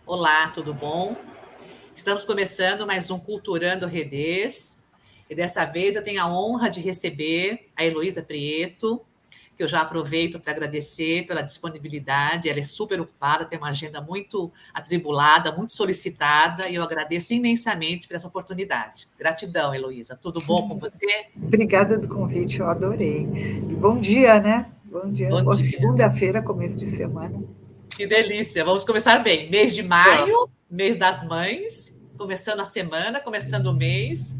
Olá, tudo bom? Estamos começando mais um Culturando Redez. E dessa vez eu tenho a honra de receber a Heloísa Prieto, que eu já aproveito para agradecer pela disponibilidade. Ela é super ocupada, tem uma agenda muito atribulada, muito solicitada, e eu agradeço imensamente por essa oportunidade. Gratidão, Heloísa. Tudo bom com você? Obrigada do convite, eu adorei. E bom dia, né? Bom dia. Bom Boa dia. segunda-feira, começo de semana. Que delícia. Vamos começar bem. Mês de maio, Vamos. mês das mães, começando a semana, começando o mês,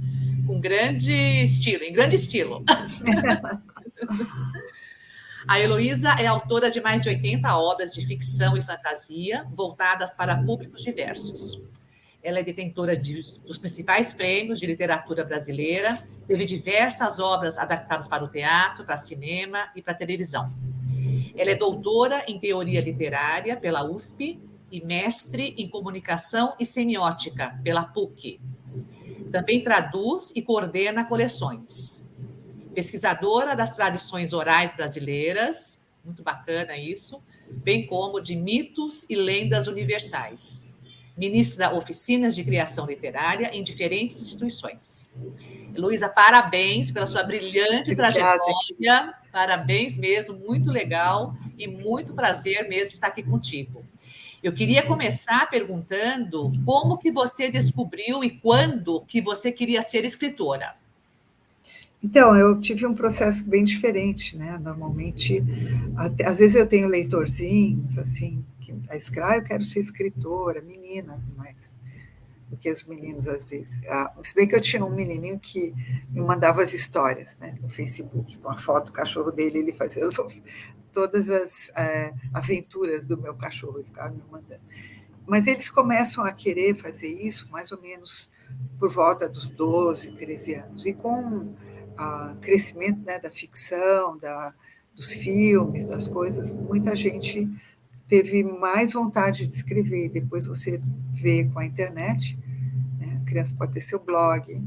com grande estilo, em grande estilo. A Heloísa é autora de mais de 80 obras de ficção e fantasia, voltadas para públicos diversos. Ela é detentora dos principais prêmios de literatura brasileira, teve diversas obras adaptadas para o teatro, para cinema e para televisão. Ela é doutora em teoria literária pela USP e mestre em comunicação e semiótica pela PUC. Também traduz e coordena coleções. Pesquisadora das tradições orais brasileiras, muito bacana isso, bem como de mitos e lendas universais. Ministra oficinas de criação literária em diferentes instituições. Luísa, parabéns pela sua brilhante Obrigada, querida. trajetória, parabéns mesmo, muito legal e muito prazer mesmo estar aqui contigo. Eu queria começar perguntando como que você descobriu e quando que você queria ser escritora. Então, eu tive um processo bem diferente, né? Normalmente, às vezes eu tenho leitorzinhos, assim, que escreve, eu quero ser escritora, menina, mas do que os meninos às vezes. Se bem que eu tinha um menininho que me mandava as histórias, né, no Facebook, com a foto do cachorro dele, ele fazia todas as aventuras do meu cachorro e ficava me mandando. Mas eles começam a querer fazer isso mais ou menos por volta dos 12, 13 anos. E com o crescimento, né, da ficção, dos filmes, das coisas, muita gente teve mais vontade de escrever. Depois você vê com a internet, né, a criança pode ter seu blog,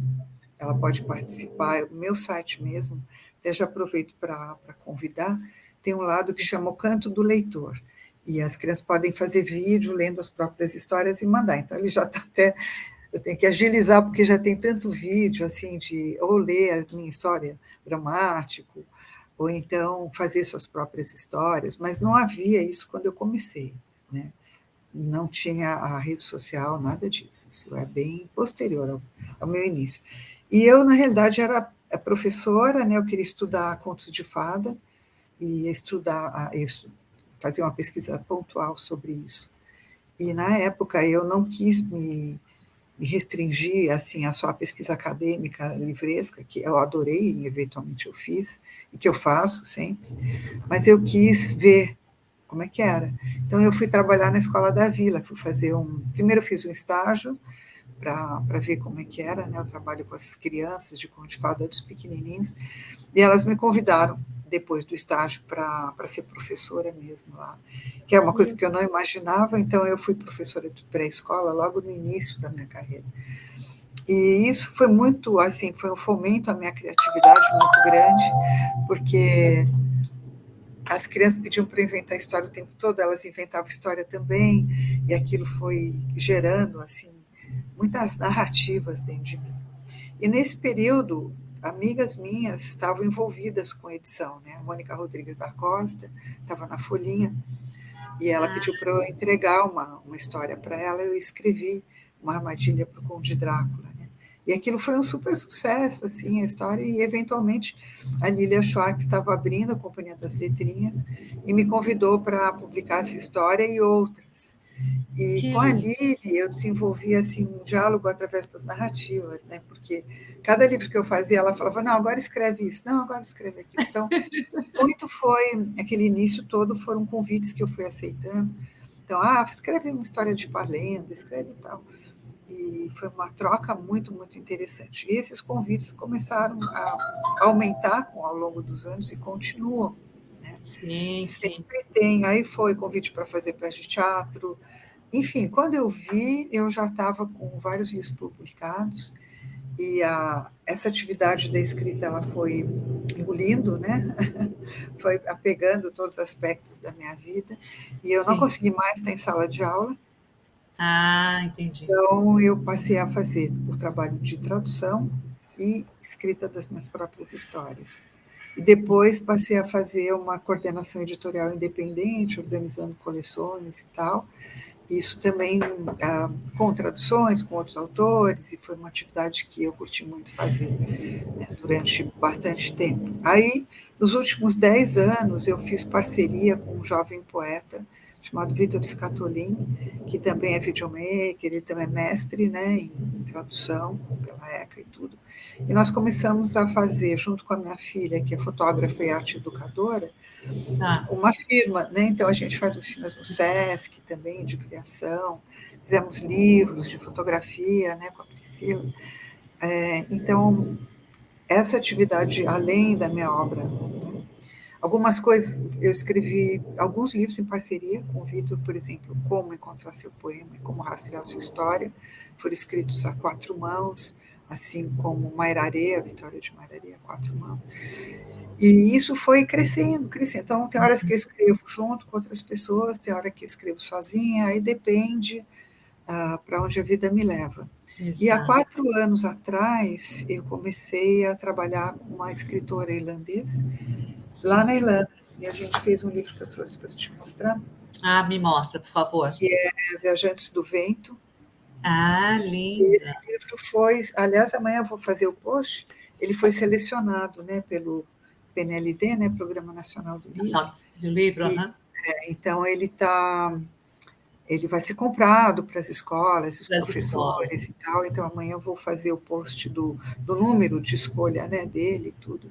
ela pode participar. O meu site mesmo, até já aproveito para convidar, tem um lado que chama o Canto do Leitor. E as crianças podem fazer vídeo lendo as próprias histórias e mandar. Então, ele já está até. Eu tenho que agilizar, porque já tem tanto vídeo, assim, de ou ler a minha história dramático, ou então fazer suas próprias histórias, mas não havia isso quando eu comecei, né? Não tinha a rede social, nada disso. Isso é bem posterior ao meu início. E eu, na realidade, era professora, né? Eu queria estudar contos de fada e estudar, fazer uma pesquisa pontual sobre isso. E, na época, eu não quis me restringir assim a só a pesquisa acadêmica livresca, que eu adorei e eventualmente eu fiz, e que eu faço sempre, mas eu quis ver como é que era. Então, eu fui trabalhar na Escola da Vila, fui fazer primeiro eu fiz um estágio para ver como é que era, né, o trabalho com as crianças de conto de fada dos pequenininhos, e elas me convidaram depois do estágio para ser professora mesmo lá, que é uma coisa que eu não imaginava. Então eu fui professora de pré-escola logo no início da minha carreira. E isso foi muito, assim, foi um fomento à minha criatividade muito grande, porque as crianças pediam para inventar história o tempo todo, elas inventavam história também, e aquilo foi gerando, assim, muitas narrativas dentro de mim. E nesse período, amigas minhas estavam envolvidas com a edição, né? A Mônica Rodrigues da Costa estava na Folhinha, e ela Ah, pediu para eu entregar uma história para ela, eu escrevi uma armadilha para o Conde Drácula, né? E aquilo foi um super sucesso, assim, a história, e eventualmente a Lilia Schwartz estava abrindo a Companhia das Letrinhas e me convidou para publicar essa história e outras. E que com a lindo. Lili eu desenvolvi assim um diálogo através das narrativas, né? Porque cada livro que eu fazia, ela falava: "Não, agora escreve isso. Não, agora escreve aquilo". Então, muito foi aquele início todo foram convites que eu fui aceitando. Então, escreve uma história de Parlenda, escreve e tal. E foi uma troca muito, muito interessante. E esses convites começaram a aumentar ao longo dos anos e continuam, né? Sim, sim. Sempre tem. Aí foi convite para fazer peça de teatro. Enfim, quando eu vi, eu já estava com vários livros publicados e essa atividade da escrita ela foi engolindo, né? Foi apegando todos os aspectos da minha vida e eu não Sim. consegui mais estar em sala de aula. Ah, entendi. Então, eu passei a fazer o trabalho de tradução e escrita das minhas próprias histórias. E depois passei a fazer uma coordenação editorial independente, organizando coleções e tal. Isso também com traduções, com outros autores, e foi uma atividade que eu curti muito fazer, né, durante bastante tempo. Aí, nos últimos 10 anos, eu fiz parceria com um jovem poeta chamado Vitor Scatolin, que também é videomaker, ele também é mestre, né, em tradução pela ECA e tudo. E nós começamos a fazer, junto com a minha filha, que é fotógrafa e arte educadora, Tá. uma firma, né? Então a gente faz oficinas no SESC também de criação, fizemos livros de fotografia, né, com a Priscila. Então essa atividade além da minha obra, né? Algumas coisas eu escrevi alguns livros em parceria com o Vitor, por exemplo, Como Encontrar Seu Poema e Como Rastrear Sua História, foram escritos a 4 mãos, assim como Mairareia, a Vitória de Mairareia, a 4 mãos. E isso foi crescendo, crescendo. Então, tem horas que eu escrevo junto com outras pessoas, tem hora que eu escrevo sozinha, aí depende para onde a vida me leva. E há Exato. 4 anos atrás, eu comecei a trabalhar com uma escritora irlandesa, lá na Irlanda. E a gente fez um livro que eu trouxe para te mostrar, Ah, me mostra, por favor. que é Viajantes do Vento. Ah, E esse linda. livro foi, aliás, amanhã eu vou fazer o post, ele foi selecionado, né, pelo PNLD, né, Programa Nacional do Livro, Do livro, e aham. então ele vai ser comprado para as escolas, os Das escolas. professores e tal. Então amanhã eu vou fazer o post do número de escolha, né, dele e tudo.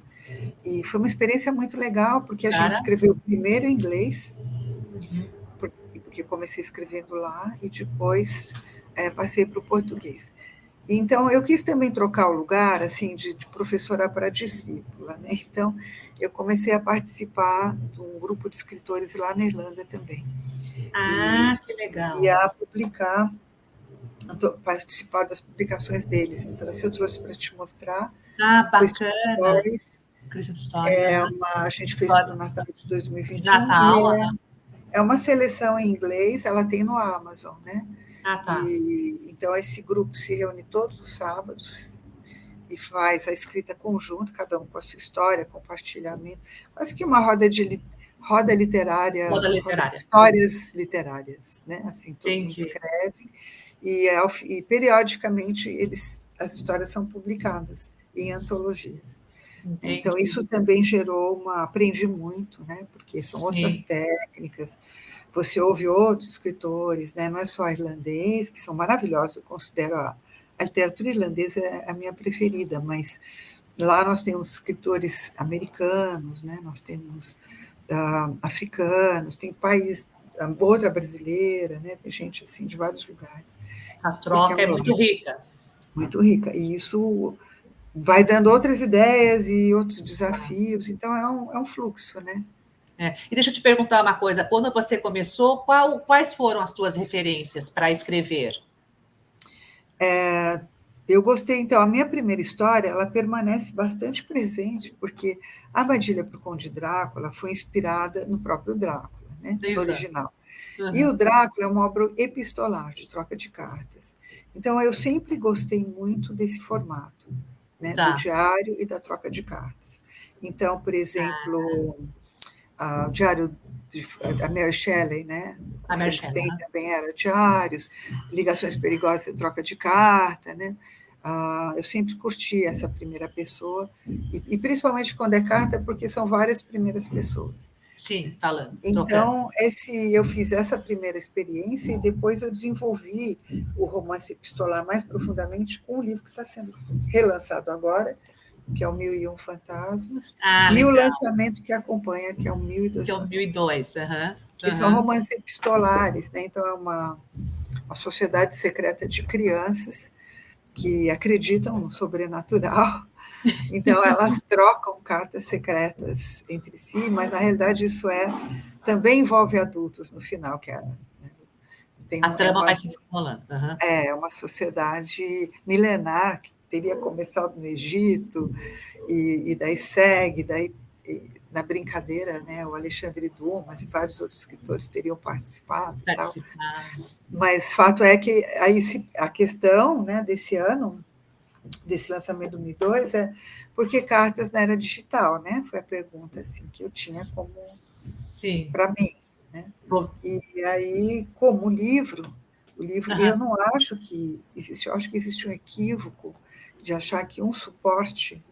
E foi uma experiência muito legal, porque a gente Cara. escreveu primeiro em inglês, Uhum. porque eu comecei escrevendo lá, e depois passei para o português. Então, eu quis também trocar o lugar, assim, de professora para discípula, né? Então, eu comecei a participar de um grupo de escritores lá na Irlanda também. Ah, E, que legal. e a publicar, participar das publicações deles. Então, esse eu trouxe para te mostrar, Ah, Christmas bacana. Stories, Christmas Stories, aham. a gente fez para o História Natal de de 2021, Natal, aham. é uma seleção em inglês, ela tem no Amazon, né? Ah, tá. E então esse grupo se reúne todos os sábados e faz a escrita conjunta, cada um com a sua história, compartilhamento, quase que uma roda literária, Moda roda de literária. histórias literárias, né? Assim, todo mundo Entendi. escreve e periodicamente as histórias são publicadas em antologias. Então, Entendi. isso também gerou aprendi muito, né? Porque são outras Sim. técnicas. Você ouve outros escritores, né? Não é só irlandês, que são maravilhosos. Eu considero a literatura irlandesa a minha preferida, mas lá nós temos escritores americanos, né? Nós temos africanos, tem país, outra brasileira, né? Tem gente assim de vários lugares, A porque é troca um é muito lar rica. muito rica. E isso vai dando outras ideias e outros desafios, então é um fluxo, né? É. E deixa eu te perguntar uma coisa. Quando você começou, quais foram as tuas referências para escrever? Eu gostei, então, a minha primeira história, ela permanece bastante presente, porque a Armadilha para o Conde Drácula foi inspirada no próprio Drácula, né, no Exato. original. E o Uhum. Drácula é uma obra epistolar, de troca de cartas. Então, eu sempre gostei muito desse formato, né, do Tá. diário e da troca de cartas. Então, por exemplo, o diário da Mary Shelley, né, com A Mary Shelley, Frankenstein aham. também era diários, Ligações Perigosas, troca de carta, né? Eu sempre curti essa primeira pessoa, e principalmente quando é carta, porque são várias primeiras pessoas. Sim, falando, trocando. Então, eu fiz essa primeira experiência e depois eu desenvolvi o romance epistolar mais profundamente com o livro que está sendo relançado agora, que é o Mil e Um Fantasmas, Ah, e o legal. lançamento que acompanha, que é o Mil e Que Dois é o 1002. Fantasmas, Aham, que são aham. romances epistolares, né? Então, é uma sociedade secreta de crianças que acreditam no sobrenatural. Então, elas trocam cartas secretas entre si, mas na realidade isso também envolve adultos no final, que né? A trama vai se desenrolando. Aham. uma sociedade milenar que teria começado no Egito e daí segue, daí na brincadeira, né, o Alexandre Dumas e vários outros escritores teriam participado e tal. Participar. Mas fato é que aí a questão, né, desse ano, desse lançamento do 2002, é porque cartas na era digital, né? Foi a pergunta assim, que eu tinha como Sim. para mim. Né? E aí, como o livro, eu não acho que existe, eu acho que existe um equívoco de achar que um suporte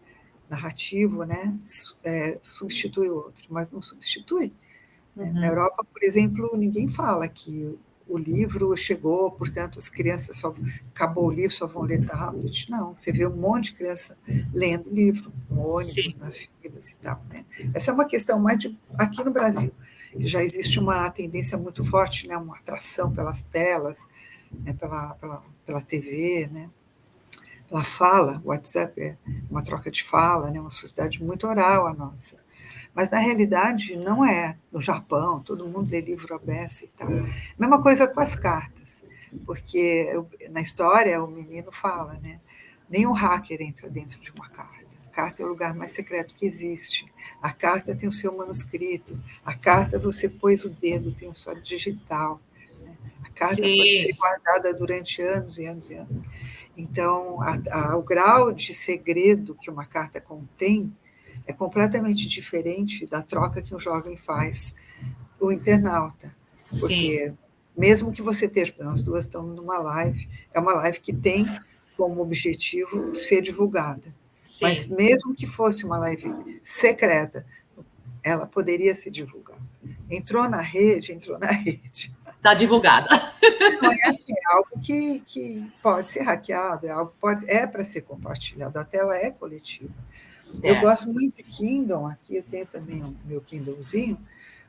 narrativo, né, substitui o outro, mas não substitui. Na Europa, por exemplo, ninguém fala que o livro chegou, portanto, as crianças só acabou o livro, só vão ler tablet. Não, você vê um monte de criança lendo livro, no ônibus, Sim. nas filas e tal. Né? Essa é uma questão mais aqui no Brasil, que já existe uma tendência muito forte, né, uma atração pelas telas, né, pela TV, né, pela fala. O WhatsApp é uma troca de fala, né, uma sociedade muito oral a nossa. Mas, na realidade, não é. No Japão, todo mundo lê livro à beça e tal. Mesma coisa com as cartas, porque na história o menino fala, né? Nenhum hacker entra dentro de uma carta. A carta é o lugar mais secreto que existe. A carta tem o seu manuscrito. A carta você pôs o dedo, tem a sua digital. Né? A carta pode Sim. ser guardada durante anos e anos e anos. Então, o grau de segredo que uma carta contém é completamente diferente da troca que um jovem faz com o internauta. Sim. Porque, mesmo que você esteja, nós duas estamos numa live, é uma live que tem como objetivo ser divulgada. Sim. Mas, mesmo que fosse uma live secreta, ela poderia ser divulgada. Entrou na rede, entrou na rede. Está divulgada. Não é, assim, é algo que pode ser hackeado, é para ser compartilhado, a tela é coletiva. Certo. Eu gosto muito de Kindle, aqui eu tenho também o meu Kindlezinho,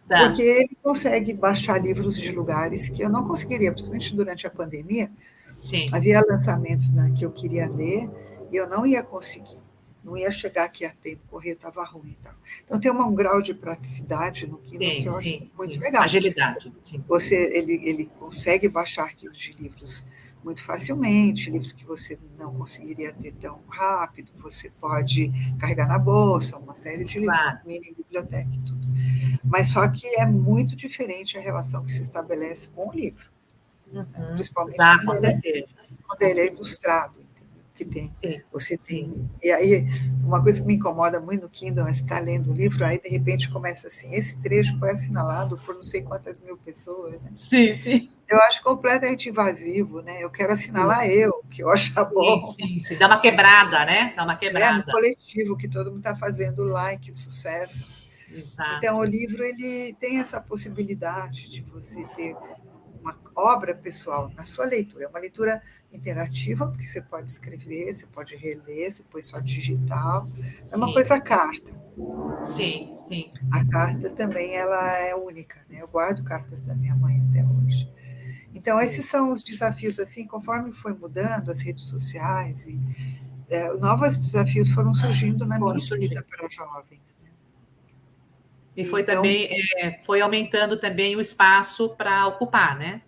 Tá. porque ele consegue baixar livros de lugares que eu não conseguiria, principalmente durante a pandemia. Sim. Havia lançamentos, né, que eu queria ler e eu não ia conseguir, não ia chegar aqui a tempo, o correio estava ruim e tal. Então tem um grau de praticidade no Kindle Sim, que eu acho sim, muito sim. legal. Agilidade. Sim. Ele consegue baixar arquivos de livros muito facilmente, livros que você não conseguiria ter tão rápido, você pode carregar na bolsa, uma série de livros, Claro. uma mini biblioteca e tudo. Mas só que é muito diferente a relação que se estabelece com o livro, principalmente Com certeza. quando ele é ilustrado, entendeu? Que tem, Sim, você sim. tem. E aí, uma coisa que me incomoda muito no Kindle é você estar lendo um livro, aí de repente começa assim: esse trecho foi assinalado por não sei quantas mil pessoas. Né? Sim, sim. Eu acho completamente invasivo, né? Eu quero assinalar eu, que eu acho bom. Sim, sim. Dá uma quebrada, né? Dá uma No quebrada. coletivo, que todo mundo está fazendo like, sucesso. Exato. Então, o livro ele tem essa possibilidade de você ter uma obra pessoal na sua leitura. É uma leitura interativa, porque você pode escrever, você pode reler, você põe só digital. É uma Sim. coisa carta. Sim, sim. A carta também ela é única, né? Eu guardo cartas da minha mãe até hoje. Então, esses são os desafios, assim, conforme foi mudando as redes sociais, e novos desafios foram surgindo na minha escrita para jovens. Né? E foi Então, também, foi aumentando também o espaço para ocupar, né?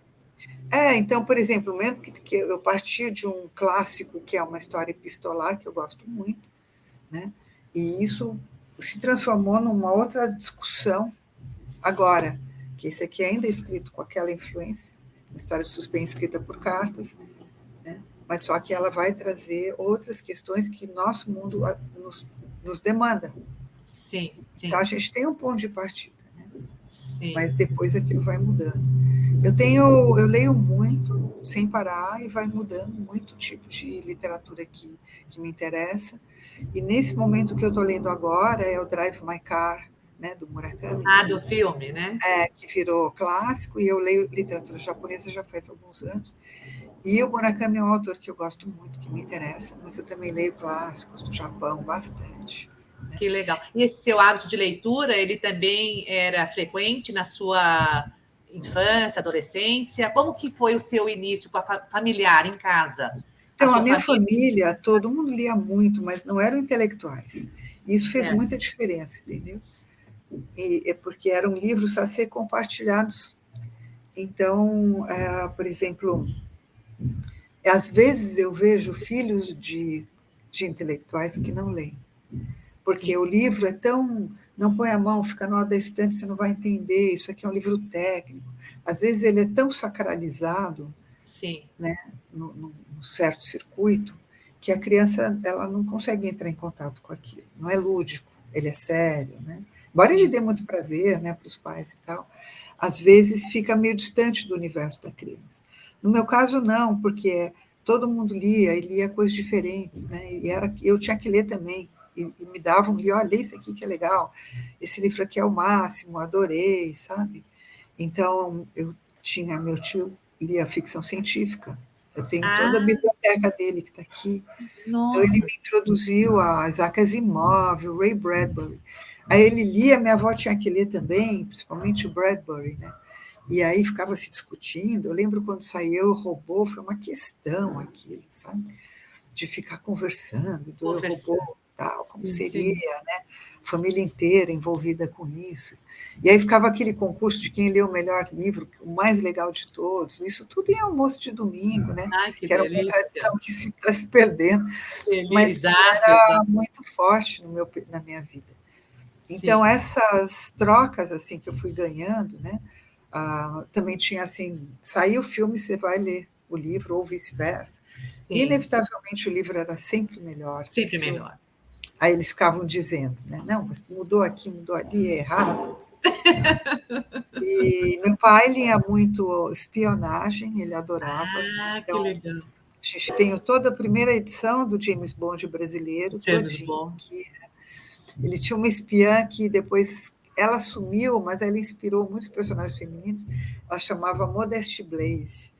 então, por exemplo, mesmo que eu parti de um clássico que é uma história epistolar, que eu gosto muito, né? E isso se transformou numa outra discussão agora, que esse aqui ainda é escrito com aquela influência, uma história de suspense escrita por cartas, né? Mas só que ela vai trazer outras questões que nosso mundo nos demanda. Sim, sim. Então, a gente tem um ponto de partida, né? Sim. Mas depois aquilo vai mudando. Eu leio muito, sem parar, e vai mudando muito o tipo de literatura que me interessa. E nesse momento que eu estou lendo agora é o Drive My Car, né, do Murakami, do filme, né? Que virou clássico, e eu leio literatura japonesa já faz alguns anos. E o Murakami é um autor que eu gosto muito, que me interessa, mas eu também leio clássicos do Japão bastante. Né? Que legal. E esse seu hábito de leitura, ele também era frequente na sua infância, adolescência? Como que foi o seu início com a familiar em casa? Então, a minha família, todo mundo lia muito, mas não eram intelectuais. Isso fez muita diferença, entendeu? É porque eram livros a ser compartilhados. Então, por exemplo, às vezes eu vejo filhos de intelectuais que não leem, porque o livro é tão não põe a mão, fica na hora da estante, você não vai entender, isso aqui é um livro técnico. Às vezes ele é tão sacralizado, Sim. né, num certo circuito, que a criança ela não consegue entrar em contato com aquilo. Não é lúdico, ele é sério, né? Embora ele Sim. dê muito prazer, né, para os pais e tal, às vezes fica meio distante do universo da criança. No meu caso, não, porque todo mundo lia e lia coisas diferentes, né? E eu tinha que ler também. E me davam, li, olha, lê isso aqui que é legal, esse livro aqui é o máximo, adorei, sabe? Então, eu tinha, meu tio lia ficção científica, eu tenho toda a Ah, biblioteca dele que está aqui. Então, ele nossa. me introduziu a Isaac Asimov, o Ray Bradbury. Aí ele lia, minha avó tinha que ler também, principalmente o Bradbury, né? E aí ficava se discutindo. Eu lembro quando saiu o robô, foi uma questão aquilo, sabe? De ficar conversando do Eu, Robô, Conversando. tal, como Sim, seria, sim. né? Família inteira envolvida com isso. E aí ficava aquele concurso de quem lê o melhor livro, o mais legal de todos. Isso tudo em almoço de domingo, né? Ai, que Que era uma delícia. tradição que se está se perdendo, mas que Exato, era exato. muito forte na minha vida. Então, Sim, essas trocas assim que eu fui ganhando, né? Também tinha assim, saiu o filme, você vai ler o livro, ou vice-versa. sim. Inevitavelmente o livro era sempre melhor que o Sempre filme. melhor. Aí eles ficavam dizendo, né? Não, mas mudou aqui, mudou ali, é errado, não sei o que e tal. E meu pai lia muito espionagem, ele adorava. Ah, que Então, legal. a gente tem toda a primeira edição do James Bond brasileiro, James todinho. Bond. Ele tinha uma espiã que depois ela sumiu, mas ela inspirou muitos personagens femininos. Ela chamava Modeste Blaze.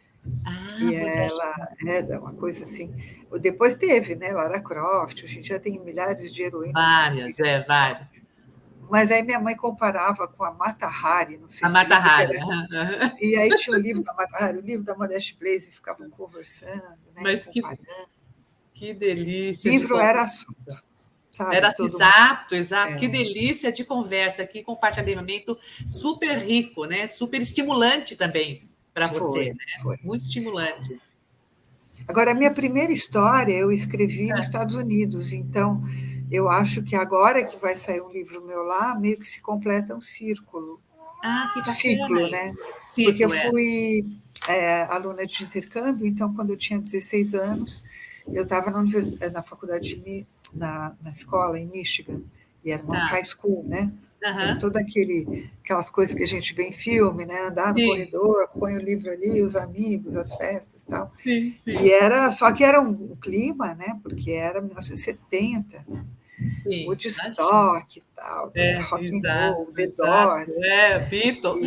Ah, E Modeste. ela era uma coisa assim. Depois teve, né, Lara Croft, hoje em dia tem milhares de heroínas Várias, inspiradas. várias. Mas aí minha mãe comparava com a Mata Hari, não A sei se você Mata lembra que Hari. era. Aham, aham. E aí tinha o livro da Mata Hari, o livro da Modeste Blaze, e ficavam conversando, né, Mas comparando. que O delícia de livro era conversa. assunto, sabe? Era assim, Todo mundo. exato, exato. Que É, delícia de conversa, que compartilhamento super rico, né? Super estimulante também para você, foi, né? foi. Muito estimulante. Agora, a minha primeira história eu escrevi nos Estados Unidos, então eu acho que agora que vai sair um livro meu lá, meio que se completa um círculo, Ah, que bacana ciclo, isso. né? Porque eu Ciclo, é. fui aluna de intercâmbio, então quando eu tinha 16 anos, eu estava na faculdade, na escola em Michigan, e era uma Tá. high school, né? Tem Aham. toda aquelas coisas que a gente vê em filme, né? Andar no Sim, corredor, põe o livro ali, os amigos, as festas, tal. sim, E sim. era, só que era um clima, né? Porque era 1970, Sim, imagina. Woodstock e tal, toda É, rock and roll, exato, The exato. Doors. É, Beatles.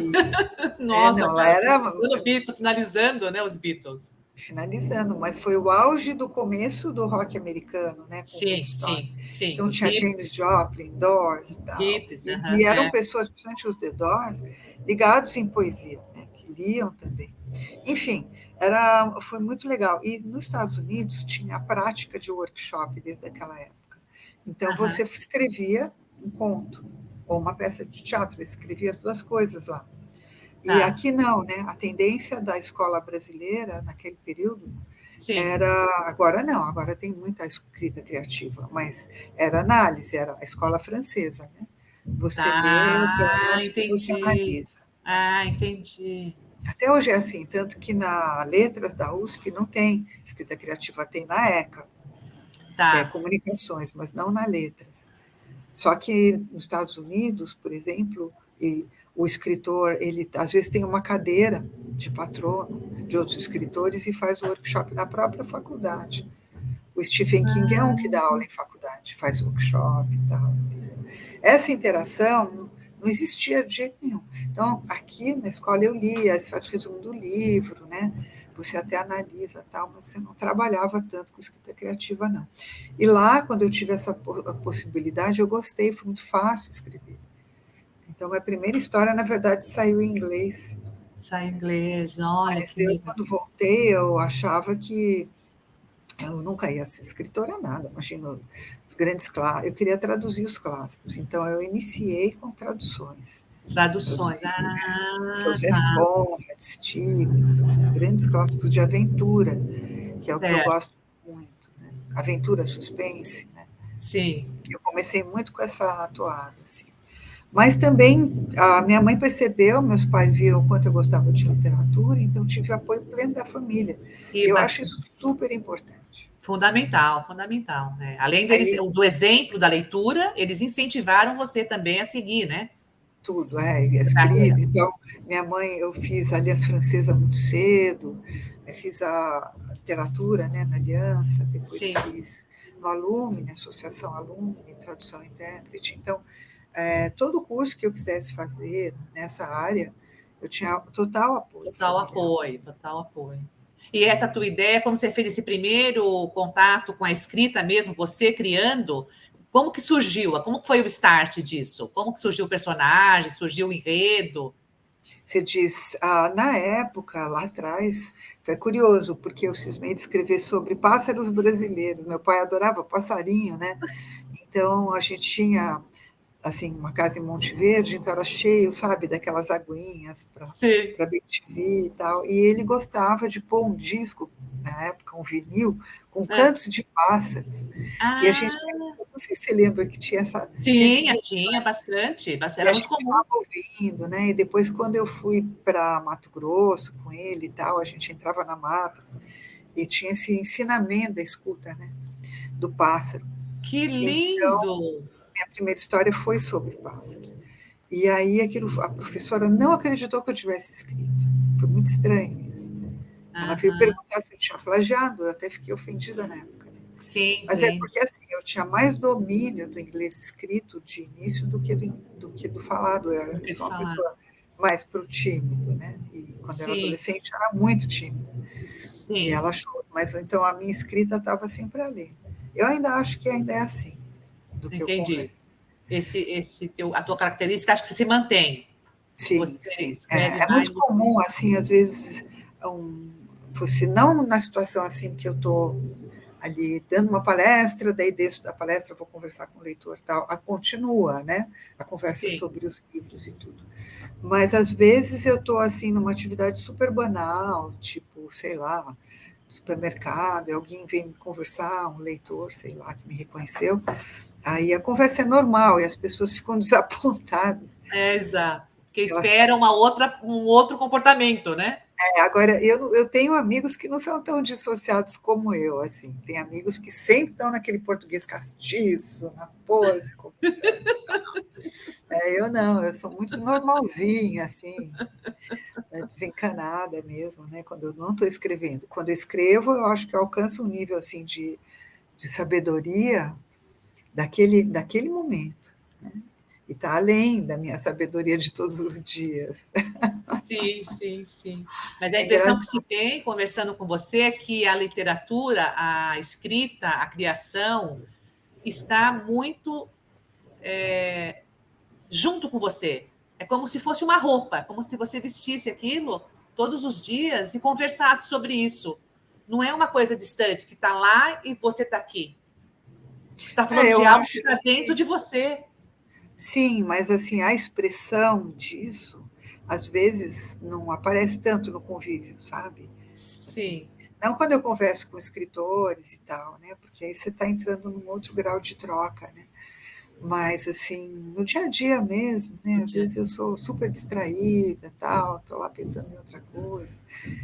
E, Nossa, não, lá era quando Beatles, finalizando, né, os Beatles. finalizando, mas foi o auge do começo do rock americano, né? Com Sim, Woodstock. sim, sim. Então Os tinha Janis hippies, Joplin, Doors e tal. hippies, E aham, eram é. pessoas, principalmente os The Doors, ligados em poesia, né? Que liam também. Enfim, foi muito legal. E nos Estados Unidos tinha a prática de workshop desde aquela época. Então Aham, você escrevia um conto ou uma peça de teatro, escrevia as duas coisas lá. E tá. aqui não, né? A tendência da escola brasileira naquele período Sim, era, agora não, agora tem muita escrita criativa, mas era análise, era a escola francesa, né? Você lê o tá, verso e você entendi. analisa. Ah, entendi. Até hoje é assim, tanto que na Letras da USP não tem escrita criativa, tem na ECA, que é Tá. comunicações, mas não na Letras. Só que nos Estados Unidos, por exemplo, o escritor, ele às vezes tem uma cadeira de patrono de outros escritores e faz o workshop na própria faculdade. O Stephen King é um que dá aula em faculdade, faz workshop e tal. Entendeu? Essa interação não existia de jeito nenhum. Então, aqui na escola eu lia, você faz o resumo do livro, né? Você até analisa tal, mas você não trabalhava tanto com escrita criativa, não. E lá, quando eu tive essa possibilidade, eu gostei, foi muito fácil escrever. Então, minha primeira história, na verdade, saiu em inglês. Sai inglês, olha Mas que eu, legal. quando voltei, eu achava que eu nunca ia ser escritora nada, imagina os grandes clássicos. Eu queria traduzir os clássicos, então eu iniciei com traduções. Traduções. Traduzi Ah, Joseph tá. Conrad, Stevenson, né, grandes clássicos de aventura, que é o que eu Certo. gosto muito, né? Aventura, suspense, né? Sim. Que eu comecei muito com essa atuada, assim. Mas também a minha mãe percebeu, meus pais viram o quanto eu gostava de literatura, então tive apoio pleno da família. Que Eu acho bacana. isso super importante. Fundamental, fundamental, né? Além deles, Aí do exemplo da leitura, eles incentivaram você também a seguir, né? tudo, é A carreira. escrita. Então, minha mãe, eu fiz Aliança Francesa muito cedo, fiz a literatura, né, na Aliança, depois Sim, fiz no Alumni, Associação Alumni, tradução e intérprete. Então, todo curso que eu quisesse fazer nessa área, eu tinha total apoio total familiar. apoio, total apoio. E essa tua ideia, como você fez esse primeiro contato com a escrita mesmo, você criando, como que surgiu? Como que foi o start disso? Como que surgiu o personagem, surgiu o enredo? Você diz, na época, lá atrás, foi curioso, porque eu cismei de escrever sobre pássaros brasileiros. Meu pai adorava passarinho, né? Então, a gente tinha assim, uma casa em Monte Verde, então era cheio, sabe, daquelas aguinhas Sim. para BTV e tal. E ele gostava de pôr um disco, na época, um vinil, com É. cantos de pássaros. E a gente, Ah, não sei se você lembra que tinha esse tinha bastante, e era a muito gente comum. ficava ouvindo, né? E depois, quando eu fui para Mato Grosso com ele e tal, a gente entrava na mata e tinha esse ensinamento da escuta, né? Do pássaro. Que Então, lindo! minha primeira história foi sobre pássaros. E aí a professora não acreditou que eu tivesse escrito. Foi muito estranho isso. Ela veio Aham. perguntar se eu tinha plagiado, eu até fiquei ofendida na época. Né? Sim, Mas é entendo. porque assim, eu tinha mais domínio do inglês escrito de início do que do falado. Do Eu que sou uma falar. pessoa mais pro tímido, né? E quando era Sim, adolescente eu era muito tímida. E sim, ela achou, mas então a minha escrita estava sempre ali. Eu ainda acho que ainda é assim, do que eu entendi. converso. A tua característica, acho que se mantém. Sim, Você sim. escreve É muito mais do que. comum, assim, às vezes, se não na situação assim que eu estou ali dando uma palestra, daí desço da palestra, vou conversar com o leitor e tal, continua, né? A conversa Sim, sobre os livros e tudo. Mas às vezes eu estou assim numa atividade super banal, tipo, sei lá, no supermercado, e alguém vem me conversar, um leitor, sei lá, que me reconheceu, aí a conversa é normal e as pessoas ficam desapontadas. exato. Porque Elas espera um outro comportamento, né? Agora, eu tenho amigos que não são tão dissociados como eu, assim. Tem amigos que sempre estão naquele português castiço, na pose, conversando. Eu não, eu sou muito normalzinha, assim, né, desencanada mesmo, né? Quando eu não estou escrevendo. Quando eu escrevo, eu acho que eu alcanço um nível, assim, de sabedoria daquele momento. E está além da minha sabedoria de todos os dias. Sim, sim, sim. Mas a É impressão que engraçado. se tem, conversando com você, é que a literatura, a escrita, a criação, está muito junto com você. É como se fosse uma roupa, como se você vestisse aquilo todos os dias e conversasse sobre isso. Não é uma coisa distante que está lá e você está aqui. Você está falando de Eu algo que acho está dentro que de você. sim, mas assim, a expressão disso, às vezes, não aparece tanto no convívio, sabe? Assim, Sim, não quando eu converso com escritores e tal, né? Porque aí você está entrando num outro grau de troca, né? Mas assim, no dia a dia mesmo, né? no Às dia a vezes eu dia. sou super distraída, tal, tô lá pensando em outra coisa.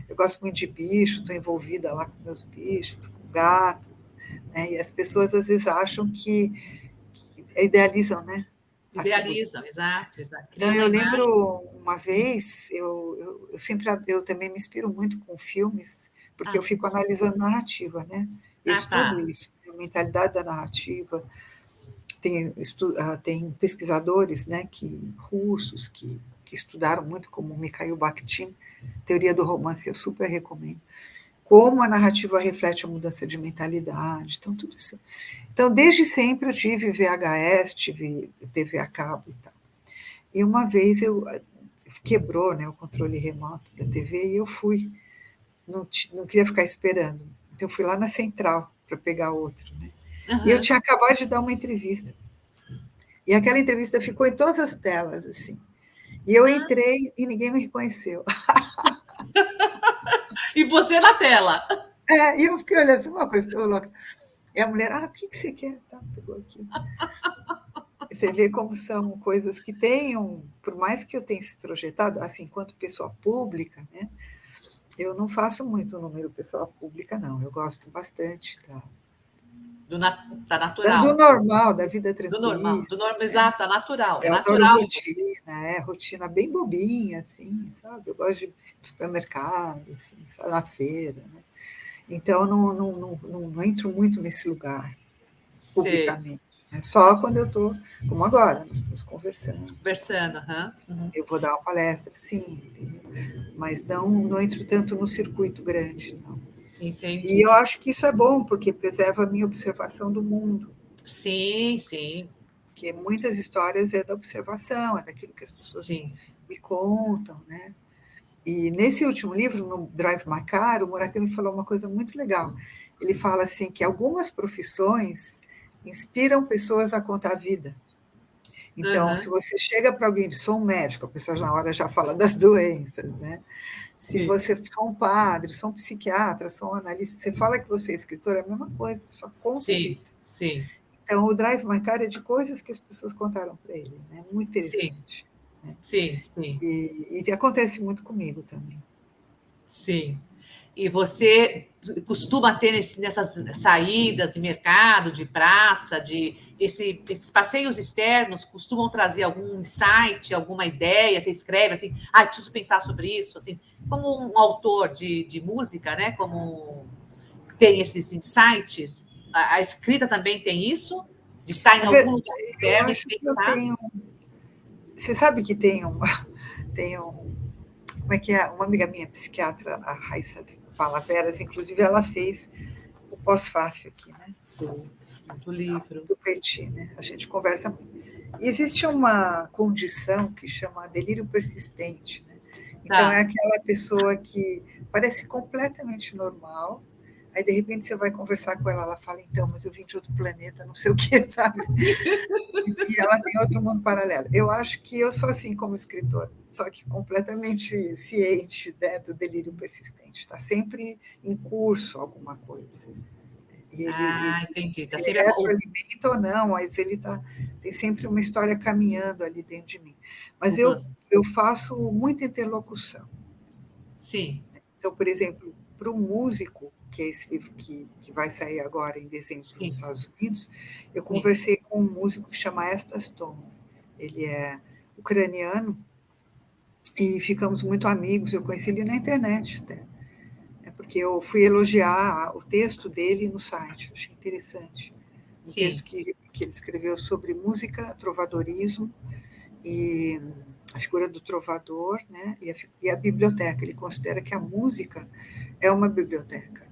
Eu gosto muito de bicho, estou envolvida lá com meus bichos, com gato, né? E as pessoas às vezes acham que idealizam, né? A figura. Idealizam, exato, exato. Cria Não, uma eu imagem. lembro uma vez, eu sempre eu também me inspiro muito com filmes, porque eu Ah, fico analisando narrativa, né? Eu estudo tá. isso, a mentalidade da narrativa. Tem pesquisadores, né, russos que estudaram muito, como Mikhail Bakhtin, teoria do romance, eu super recomendo. Como a narrativa reflete a mudança de mentalidade, então tudo isso. Então, desde sempre eu tive VHS, tive TV a cabo e tal. E uma vez quebrou, né, o controle remoto da TV e eu fui, não queria ficar esperando. Então eu fui lá na central para pegar outro, né? E eu Aham. tinha acabado de dar uma entrevista. E aquela entrevista ficou em todas as telas, assim. E eu Ah, entrei e ninguém me reconheceu. e você na tela. E eu fiquei olhando, uma coisa tão louca. E a mulher, o que você quer? Tá, pegou aqui. Você vê como são coisas que tenham, por mais que eu tenha se projetado, assim, enquanto pessoa pública, né? Eu não faço muito número pessoa pública, não. Eu gosto bastante Tá do natural. normal, da vida Do normal. tranquila. Do normal, exato, tá natural. É Eu adoro natural em você. rotina, rotina bem bobinha, assim, sabe? Eu gosto de ir no supermercado, assim, sabe? Na feira, né? Então, não entro muito nesse lugar, Sei. publicamente. É só quando eu estou, como agora, nós estamos conversando. Conversando, aham. Uhum. Eu vou dar uma palestra, sim, entendeu? Mas não entro tanto no circuito grande, não. E Entendi. eu acho que isso é bom, porque preserva a minha observação do mundo. Sim, sim, Porque muitas histórias é da observação, é daquilo que as pessoas sim. me contam, né? E nesse último livro, no Drive My Car, o Murakami falou uma coisa muito legal. Ele fala assim que algumas profissões inspiram pessoas a contar a vida. Então, se Aham, você chega para alguém e diz, sou um médico, a pessoa na hora já fala das doenças, né? Se sim. você sou um padre, sou um psiquiatra, sou um analista, você fala que você é escritor, é a mesma coisa, a pessoa conta a Sim, vida. sim, Então, o Drive My Car é de coisas que as pessoas contaram para ele, né? Muito sim, interessante. Né? sim, sim, E acontece muito comigo também. sim. E você costuma ter nessas saídas de mercado, de praça, esses passeios externos costumam trazer algum insight, alguma ideia? Você escreve assim, preciso pensar sobre isso, assim, como um autor de música, né? Como tem esses insights, a escrita também tem isso, de estar em algum lugar Eu externo e acho que eu pensar. tenho. Você sabe que como é que é? Uma amiga minha, psiquiatra, a Raissa Palaveras, inclusive, ela fez o pós-fácil aqui, né? Do livro. Do Petit, né? A gente conversa muito. E existe uma condição que chama delírio persistente, né? Então, é Tá. aquela pessoa que parece completamente normal, aí, de repente, você vai conversar com ela, ela fala, então, mas eu vim de outro planeta, não sei o que, sabe? E ela tem outro mundo paralelo. Eu acho que eu sou assim como escritor, só que completamente ciente, né, do delírio persistente. Está sempre em curso alguma coisa. E ele Entendi. Tá se sempre retroalimenta ou não, mas tem sempre uma história caminhando ali dentro de mim. Mas com você. eu faço muita interlocução. Sim, Então, por exemplo, para o músico, que é esse livro que vai sair agora em dezembro nos sim, Estados Unidos, eu sim, conversei com um músico que chama Estas Stone. Ele é ucraniano e ficamos muito amigos. Eu conheci ele na internet até, né, porque eu fui elogiar o texto dele no site, achei interessante. Um texto sim. que ele escreveu sobre música, trovadorismo e a figura do trovador, né, e a biblioteca. Ele considera que a música é uma biblioteca,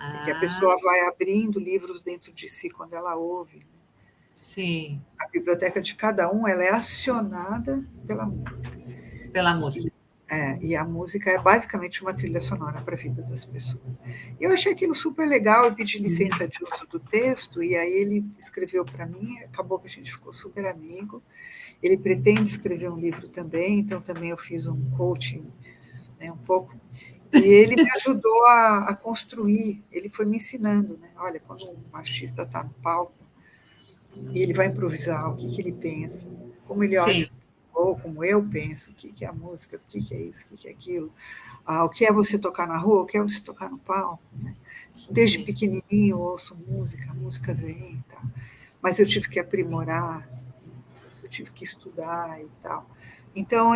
porque a Ah, pessoa vai abrindo livros dentro de si quando ela ouve. sim, A biblioteca de cada um ela é acionada pela música. pela música. E a música é basicamente uma trilha sonora para a vida das pessoas. Eu achei aquilo super legal, eu pedi licença de uso do texto, e aí ele escreveu para mim, acabou que a gente ficou super amigo. Ele pretende escrever um livro também, então também eu fiz um coaching, né, um pouco. E ele me ajudou a construir, ele foi me ensinando, né? Olha, quando um artista está no palco e ele vai improvisar, o que, que ele pensa, como ele olha, Sim, ou como eu penso, o que, que é a música, o que, que é isso, o que, que é aquilo, o que é você tocar na rua, o que é você tocar no palco. Né? Desde sim, pequenininho eu ouço música, a música vem, tá? Mas eu tive que aprimorar, eu tive que estudar e tal. Então,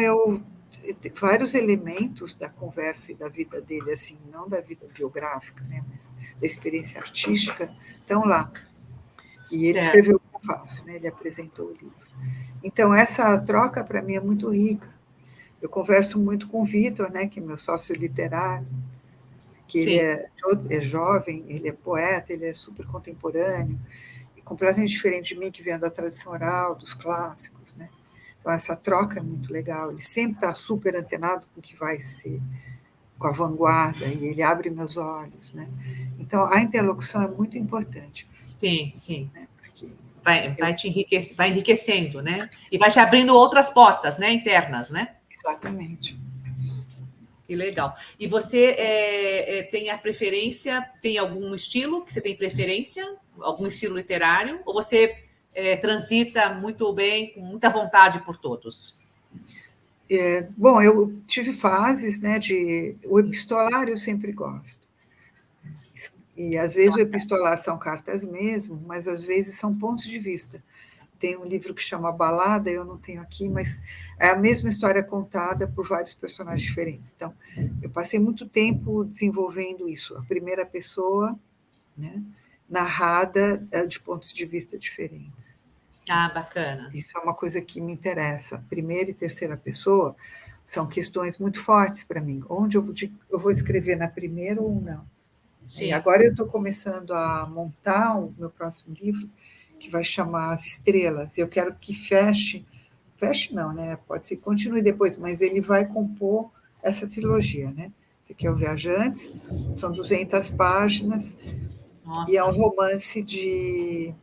vários elementos da conversa e da vida dele, assim, não da vida biográfica, né, mas da experiência artística, estão lá. E ele certo. escreveu o prefácio, né, ele apresentou o livro. Então, essa troca, para mim, é muito rica. Eu converso muito com o Vitor, né, que é meu sócio literário, que ele Sim, é jovem, ele é poeta, ele é super contemporâneo, e completamente diferente de mim, que vem da tradição oral, dos clássicos, né? Então, essa troca é muito legal. Ele sempre está super antenado com o que vai ser, com a vanguarda, e ele abre meus olhos, né? Então, a interlocução é muito importante, sim, sim. né? Porque eu, Vai te enriquecer, vai enriquecendo, né? E vai te abrindo outras portas, né? Internas, né? exatamente. Que legal. E você tem a preferência, tem algum estilo que você tem preferência? Algum estilo literário? Ou você transita muito bem, com muita vontade por todos? Bom, eu tive fases, né, o epistolar eu sempre gosto. E às vezes o epistolar são cartas mesmo, mas às vezes são pontos de vista. Tem um livro que chama Balada, eu não tenho aqui, mas é a mesma história contada por vários personagens diferentes. Então, eu passei muito tempo desenvolvendo isso, a primeira pessoa, né, narrada de pontos de vista diferentes. Ah, bacana. Isso é uma coisa que me interessa. Primeira e terceira pessoa são questões muito fortes para mim. Onde eu vou escrever na primeira ou não? Sim. E agora eu estou começando a montar o meu próximo livro, que vai chamar As Estrelas. Eu quero que feche não, né? Pode ser que continue depois, mas ele vai compor essa trilogia, né? Esse aqui é o Viajantes, são 200 páginas, Nossa. e é um romance de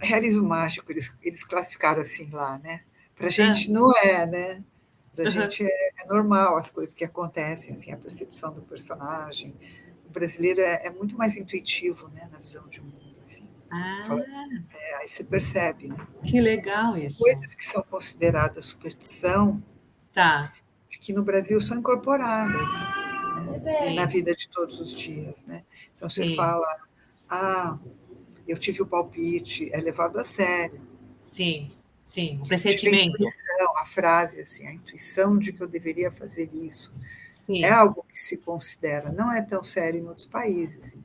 realismo mágico, eles classificaram assim lá, né? Para a gente não é, né? Para a gente é normal as coisas que acontecem, assim, a percepção do personagem. O brasileiro é muito mais intuitivo, né, na visão de mundo, assim. Aí você percebe, né? Que legal isso. Coisas que são consideradas superstição, tá, aqui no Brasil são incorporadas, né, na sim, vida de todos os dias, né? Então você sim, fala, eu tive o palpite, é levado a sério. sim, o Tive a pressentimento. intuição, a frase assim, a intuição de que eu deveria fazer isso. É Sim, algo que se considera, não é tão sério em outros países.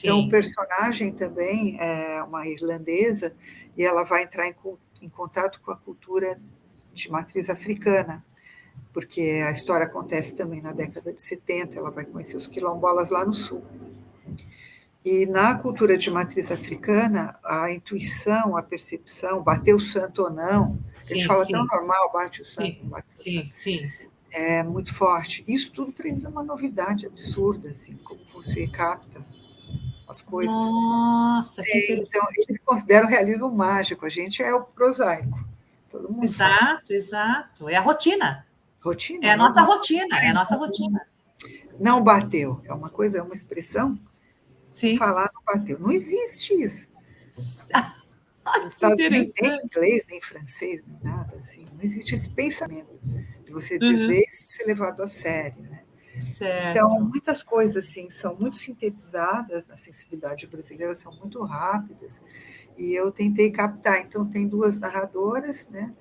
Então, o sim. personagem também é uma irlandesa e ela vai entrar em contato com a cultura de matriz africana, porque a história acontece também na década de 70, ela vai conhecer os quilombolas lá no sul. E na cultura de matriz africana, a intuição, a percepção, bater o santo ou não, a gente Sim, fala tão sim, normal, bate o santo, não sim, bate o santo, sim. é muito forte. Isso tudo para eles é uma novidade absurda, assim, como você capta as coisas. Nossa, que Então, interessante. eles consideram o realismo mágico, a gente é o prosaico, todo mundo faz. Exato. É a rotina. É Rotina, a nossa normal. rotina, é a nossa rotina. Não bateu, é uma coisa, é uma expressão, vou Sim. falar, não bateu. Não existe isso. Nos Que Estados Unidos nem tem interessante. inglês, nem francês, nem nada assim. Não existe esse pensamento de você Uhum. dizer isso ser levado a sério, né? Então, Certo. muitas coisas assim são muito sintetizadas na sensibilidade brasileira, são muito rápidas, e eu tentei captar. Então, tem duas narradoras, né?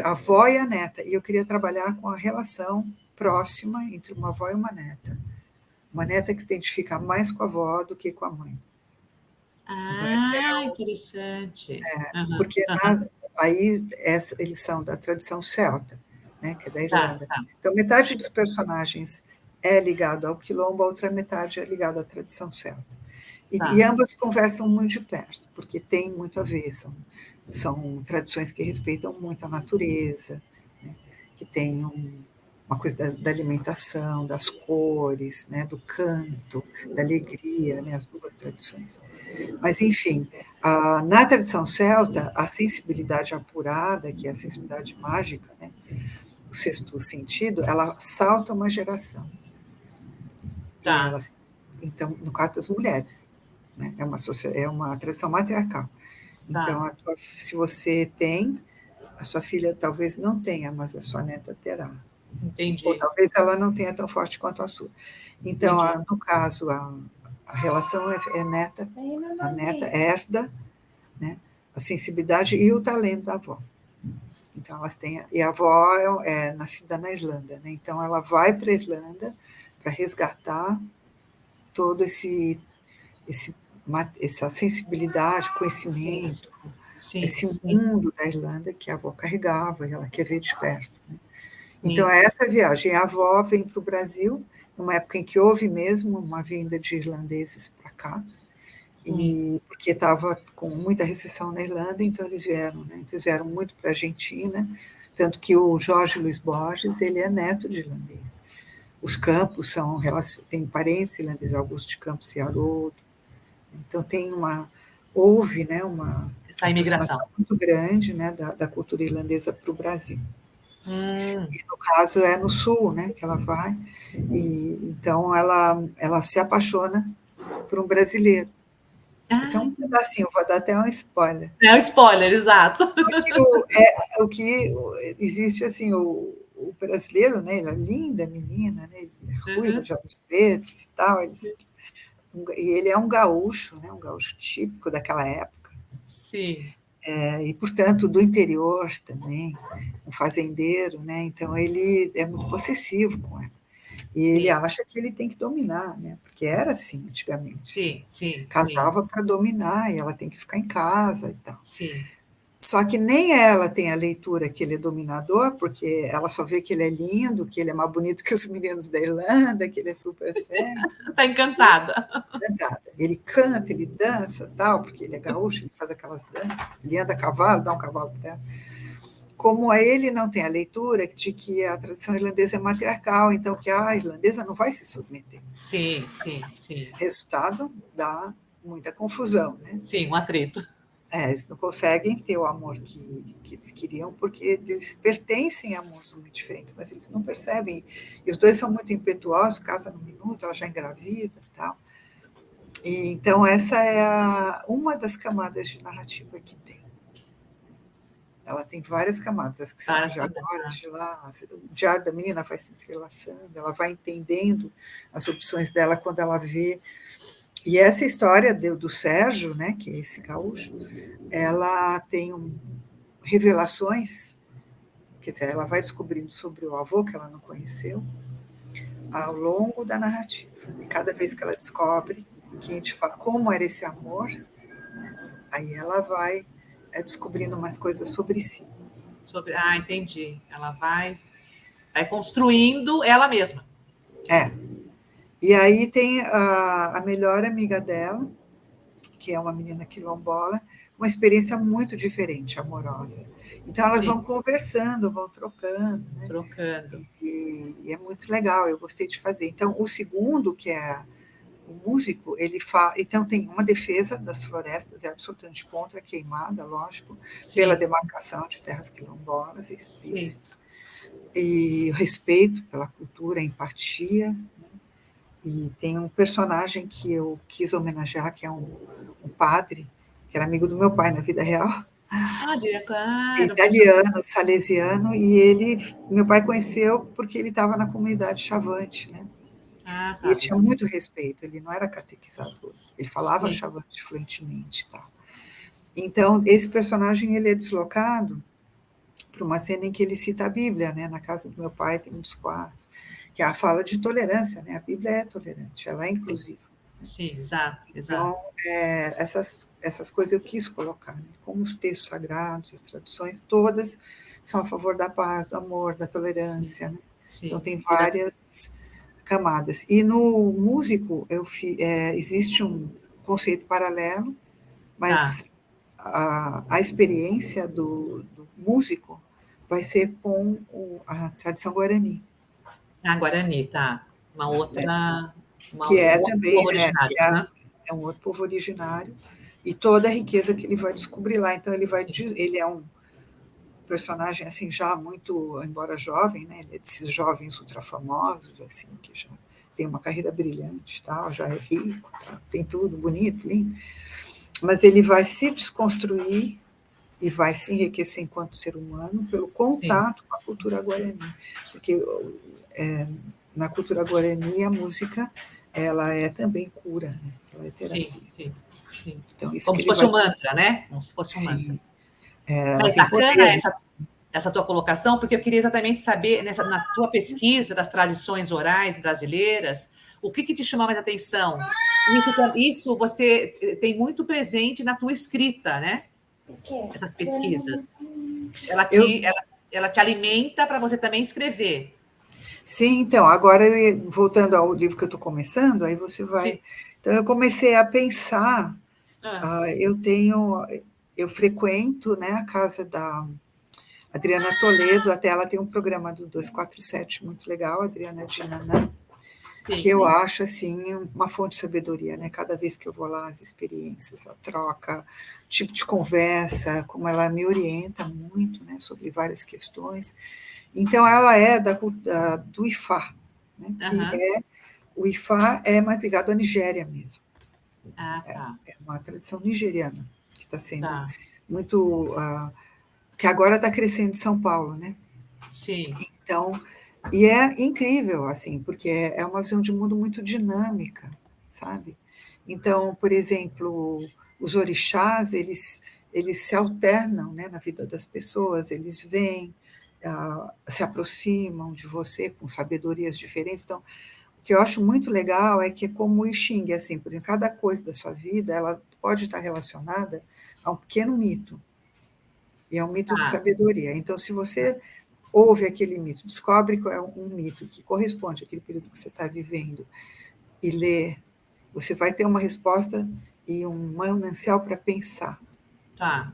A avó e a neta, e eu queria trabalhar com a relação próxima entre uma avó e uma neta. Uma neta que se identifica mais com a avó do que com a mãe. Então, essa é Interessante. Aham, porque aham. aí eles são da tradição celta, né, que é da Tá, Irlanda. tá, Então, metade dos personagens é ligado ao quilombo, a outra metade é ligada à tradição celta. E tá. ambas conversam muito de perto, porque tem muito a ver, são tradições que respeitam muito a natureza, né, que tem uma coisa da alimentação, das cores, né, do canto, da alegria, né, as duas tradições. Mas, enfim, na tradição celta, a sensibilidade apurada, que é a sensibilidade mágica, né, o sexto sentido, ela salta uma geração. E Tá, ela, então, no caso das mulheres, né, é uma tradição matriarcal. tá. Então, se você tem, a sua filha talvez não tenha, mas a sua neta terá. Ou Entendi, talvez ela não tenha tão forte quanto a sua. Então, entendi. no caso, a relação é neta, a neta herda, né, a sensibilidade e o talento da avó. Então, elas têm. E a avó é nascida na Irlanda, né? Então, ela vai para a Irlanda para resgatar todo essa sensibilidade, Sim, conhecimento, sim, esse sim, mundo da Irlanda que a avó carregava e ela quer ver de perto, né? Então, sim. é essa viagem. A avó vem para o Brasil, numa época em que houve mesmo uma vinda de irlandeses para cá, Sim. e porque estava com muita recessão na Irlanda, então eles vieram, né? Então, eles vieram muito para a Argentina, tanto que o Jorge Luiz Borges, ele é neto de irlandês. Os Campos têm parentes irlandeses, Augusto de Campos e Haroldo. Então houve, né, uma Essa imigração. aproximação muito grande, né, da cultura irlandesa para o Brasil. Hum, E no caso é no sul, né, que ela vai, e então ela se apaixona por um brasileiro. Esse é um pedacinho, vou dar até um spoiler. É um spoiler, exato. O que existe, assim, o brasileiro, né? Ele é linda menina, né? Ele é ruivo, de olhos verdes e tal. E ele é um gaúcho, né? Um gaúcho típico daquela época. Sim. E, portanto, do interior também, um fazendeiro, né? Então, ele é muito possessivo com ela. E ele acha que ele tem que dominar, né? Porque era assim antigamente. Sim, sim, sim. Casava para dominar e ela tem que ficar em casa e tal. Sim. Só que nem ela tem a leitura que ele é dominador, porque ela só vê que ele é lindo, que ele é mais bonito que os meninos da Irlanda, que ele é super sexy. Está encantada. Encantada. Ele canta, ele dança, tal, porque ele é gaúcho, ele faz aquelas danças, ele anda a cavalo, dá um cavalo para ela. Como ele não tem a leitura de que a tradição irlandesa é matriarcal, então que a irlandesa não vai se submeter. Sim, sim, sim. Resultado, dá muita confusão, né? Sim, um atrito. Eles não conseguem ter o amor que eles queriam, porque eles pertencem a mundos muito diferentes, mas eles não percebem. E os dois são muito impetuosos, casa no minuto, ela já engravida e tal. E, então, essa é uma das camadas de narrativa que tem. Ela tem várias camadas, as que são de agora, de lá. O diário da menina vai se entrelaçando, ela vai entendendo as opções dela quando ela vê. E essa história do Sérgio, né, que é esse gaúcho, ela tem revelações, quer dizer, ela vai descobrindo sobre o avô que ela não conheceu ao longo da narrativa. E cada vez que ela descobre que a gente fala como era esse amor, né, aí ela vai descobrindo mais coisas sobre si. Entendi. Ela vai construindo ela mesma. E aí tem a melhor amiga dela, que é uma menina quilombola, uma experiência muito diferente, amorosa. Então, elas vão conversando, vão trocando. Né? Trocando. E é muito legal, eu gostei de fazer. Então, o segundo, que é o músico, ele fala. Então, tem uma defesa das florestas, é absolutamente contra a queimada, lógico, pela demarcação de terras quilombolas, é isso. E respeito pela cultura, empatia. Né? E tem um personagem que eu quis homenagear, que é um padre, que era amigo do meu pai na vida real. Italiano, salesiano, e meu pai conheceu porque ele estava na comunidade Chavante, né? E ele tinha muito respeito, ele não era catequizador, ele falava Chavante fluentemente, tal. Então, esse personagem ele é deslocado para uma cena em que ele cita a Bíblia, né? Na casa do meu pai tem muitos quadros, que é a fala de tolerância, né? A Bíblia é tolerante, ela é inclusiva. Sim, exato. Então, essas coisas eu quis colocar, né? Como os textos sagrados, as tradições, todas são a favor da paz, do amor, da tolerância. Né? Então, tem várias camadas. E no músico, existe um conceito paralelo, mas a experiência do músico vai ser com a tradição Guarani. Guarani, tá. Uma outra... que é também povo originário, é um outro povo originário, e toda a riqueza que ele vai descobrir lá. Então, ele é um personagem assim já muito, embora jovem, né? Ele é desses jovens ultrafamosos, assim, que já tem uma carreira brilhante, tal, já é rico, tal, tem tudo, bonito, lindo, mas ele vai se desconstruir e vai se enriquecer enquanto ser humano pelo contato com a cultura guarani, porque na cultura guarani a música ela é também cura, né? Ela é terapia. Sim. Então, isso como se fosse um mantra, né? Como se fosse um mantra. Mas bacana essa tua colocação, porque eu queria exatamente saber, na tua pesquisa das tradições orais brasileiras, o que te chamou mais atenção? Isso você tem muito presente na tua escrita, né? Essas pesquisas. Ela te alimenta para você também escrever. Sim, então, agora, voltando ao livro que eu estou começando, aí você vai... Sim. Então, eu comecei a pensar, eu frequento, né, a casa da Adriana Toledo, até ela tem um programa do 247 muito legal, a Adriana Dinanã, que eu acho, assim, uma fonte de sabedoria, né? Cada vez que eu vou lá, as experiências, a troca, tipo de conversa, como ela me orienta muito, né, sobre várias questões. Então, ela é do Ifá, né, que o Ifá é mais ligado à Nigéria mesmo. Ah, tá. É uma tradição nigeriana que está sendo Tá. muito, que agora está crescendo em São Paulo, né? Sim. Então, e é incrível, assim, porque é uma visão de mundo muito dinâmica, sabe? Então, por exemplo, os orixás, eles se alternam, né, na vida das pessoas, eles vêm, se aproximam de você com sabedorias diferentes. Então, o que eu acho muito legal é que é como o I Ching, assim, por exemplo, cada coisa da sua vida, ela pode estar relacionada a um pequeno mito, e é um mito de Tá. sabedoria. Então, se você ouve aquele mito, descobre qual é um mito que corresponde àquele período que você está vivendo e lê, você vai ter uma resposta e um manancial para pensar. Tá.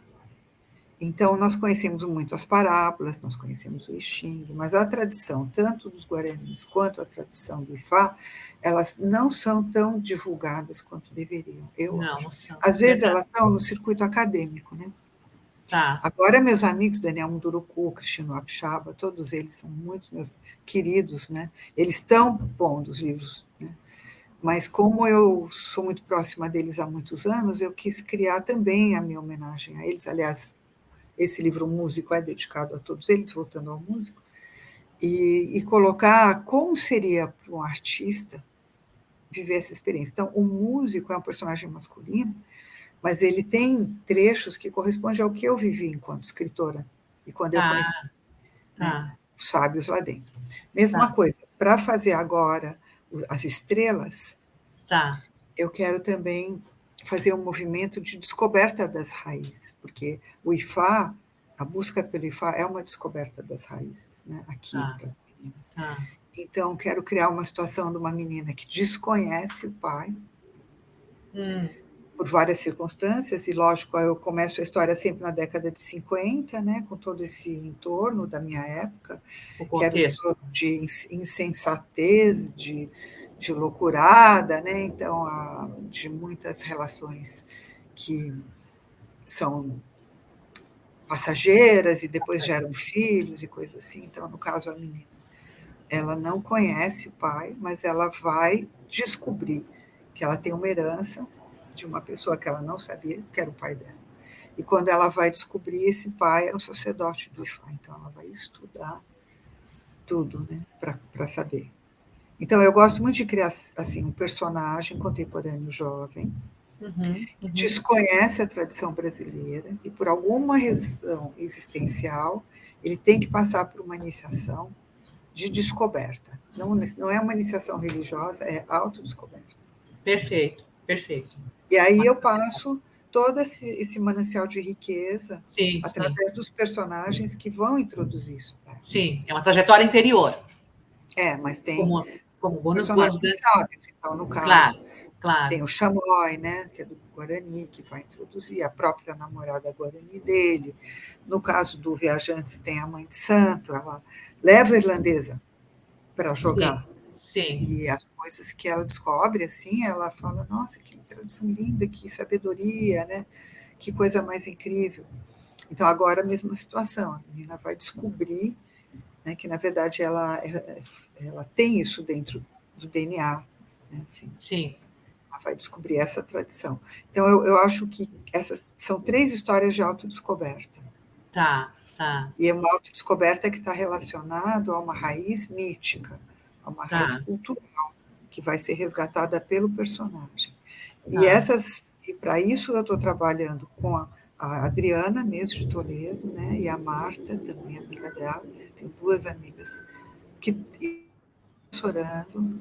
Então, nós conhecemos muito as parábolas, nós conhecemos o I Ching, mas a tradição, tanto dos Guaranis quanto a tradição do Ifá, elas não são tão divulgadas quanto deveriam, eu Não, acho. não são. Às vezes Verdade. elas estão no circuito acadêmico, né? Tá. Agora, meus amigos, Daniel Munduruku, Cristiano Abchaba, todos eles são muitos meus queridos, né? Eles estão pondo os livros, né? Mas como eu sou muito próxima deles há muitos anos, eu quis criar também a minha homenagem a eles. Aliás, esse livro Músico é dedicado a todos eles, voltando ao músico, e colocar como seria para um artista viver essa experiência. Então, o músico é um personagem masculino, mas ele tem trechos que correspondem ao que eu vivi enquanto escritora e quando eu Tá. conheci, né, Tá. os sábios lá dentro. Mesma Tá. coisa, para fazer agora as estrelas, Tá. eu quero também fazer um movimento de descoberta das raízes, porque o Ifá, a busca pelo Ifá é uma descoberta das raízes, né, aqui Tá. para as meninas. Tá. Então, quero criar uma situação de uma menina que desconhece o pai, Hum, por várias circunstâncias, e lógico, eu começo a história sempre na década de 50, né, com todo esse entorno da minha época, o que era o contexto. entorno de insensatez, de loucurada, né, então, de muitas relações que são passageiras e depois geram filhos e coisas assim. Então, no caso, a menina, ela não conhece o pai, mas ela vai descobrir que ela tem uma herança de uma pessoa que ela não sabia que era o pai dela. E quando ela vai descobrir, esse pai era um sacerdote do Ifá, então ela vai estudar tudo, né, para saber. Então eu gosto muito de criar assim um personagem contemporâneo jovem Uhum, que uhum. desconhece a tradição brasileira e por alguma razão existencial ele tem que passar por uma iniciação de descoberta. Não é uma iniciação religiosa, é autodescoberta. Perfeito, perfeito. E aí eu passo todo esse manancial de riqueza Sim, sim. através dos personagens que vão introduzir isso para ela. Sim, é uma trajetória interior, Mas tem como bônus personagens Guns. sábios. Então, no Claro, caso, tem claro. o Chamoy, né, que é do Guarani, que vai introduzir a própria namorada Guarani dele. No caso do Viajantes, tem a mãe de santo, ela leva a irlandesa para Sim, jogar. sim, E as coisas que ela descobre, assim, ela fala, nossa, que tradução linda, que sabedoria, né? Que coisa mais incrível. Então, agora a mesma situação, a menina vai descobrir, né, que, na verdade, ela tem isso dentro do DNA, né, assim, sim. ela vai descobrir essa tradição. Então, eu acho que essas são 3 histórias de autodescoberta. Tá, tá, E é uma autodescoberta que está relacionada a uma raiz mítica, a uma raiz tá, cultural, que vai ser resgatada pelo personagem. tá. E para isso eu estou trabalhando com a Adriana, mesmo de Toledo, né, e a Marta, também amiga dela, tenho 2 amigas, que estão orando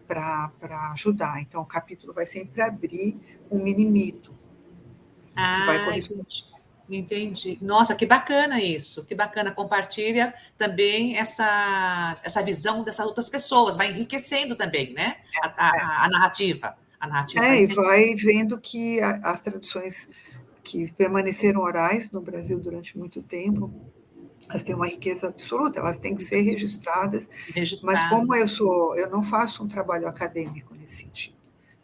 para ajudar. Então, o capítulo vai sempre abrir um mini mito, que vai Ah, corresponder. entendi. Entendi. Nossa, que bacana isso, que bacana. Compartilha também essa visão dessas outras pessoas, vai enriquecendo também, né? A narrativa. A narrativa vai E sendo. vai vendo que as tradições que permaneceram orais no Brasil durante muito tempo, elas têm uma riqueza absoluta, elas têm que ser registradas, mas Registrado. como eu não faço um trabalho acadêmico nesse sentido,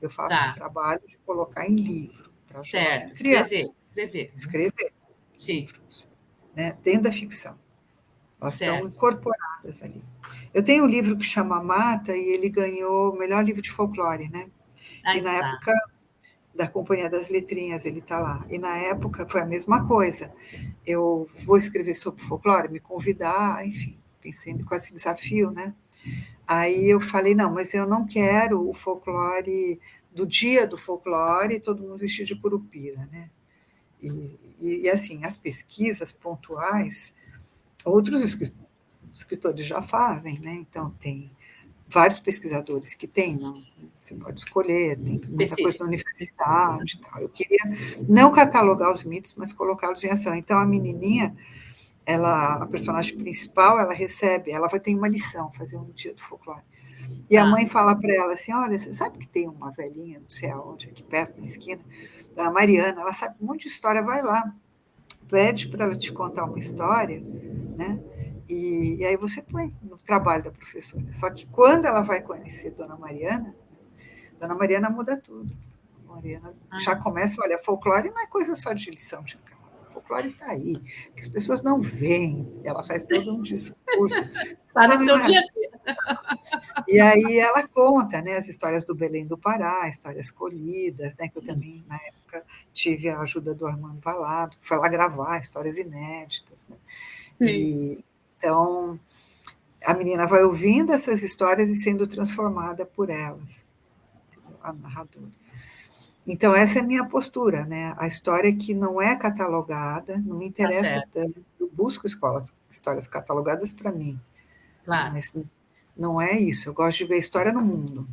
eu faço um Tá, trabalho de colocar em livro, para jovem certo. criança, Escrever, escrever. Uhum. escrever Sim, livros, né, dentro da ficção. Elas estão certo. incorporadas ali. Eu tenho um livro que chama Mata, e ele ganhou o melhor livro de folclore, né? E Aí na tá. época da Companhia das Letrinhas, ele está lá. E na época foi a mesma coisa. Eu vou escrever sobre folclore, me convidar, enfim, pensei com esse desafio, né? Aí eu falei, não, mas eu não quero o folclore do dia do folclore, todo mundo vestido de curupira, né? E assim, as pesquisas pontuais, outros escritores já fazem, né? Então, tem vários pesquisadores que têm, não, você pode escolher, tem muita coisa Específico. na universidade e tal. Eu queria não catalogar os mitos, mas colocá-los em ação. Então, a menininha, ela, a personagem principal, ela recebe, ela vai ter uma lição, fazer um dia do folclore. E a Tá. mãe fala para ela assim, olha, você sabe que tem uma velhinha, não sei aonde, aqui perto, na esquina, da Mariana, ela sabe um monte de história, vai lá, pede para ela te contar uma história, né? E aí você põe no trabalho da professora. Só que quando ela vai conhecer Dona Mariana muda tudo. Dona Mariana já começa, olha, folclore não é coisa só de lição de casa. Folclore está aí, que as pessoas não veem. Ela faz todo um discurso. Está no seu dia a dia. E aí ela conta, né, as histórias do Belém do Pará, histórias colhidas, né, que eu também, na época, tive a ajuda do Armando Valado, que foi lá gravar histórias inéditas. Né? Sim. E, então, a menina vai ouvindo essas histórias e sendo transformada por elas, a narradora. Então, essa é a minha postura, né? A história que não é catalogada, não me Tá interessa certo. tanto, eu busco histórias catalogadas para mim, né? Claro. Mas não é isso, eu gosto de ver a história no mundo,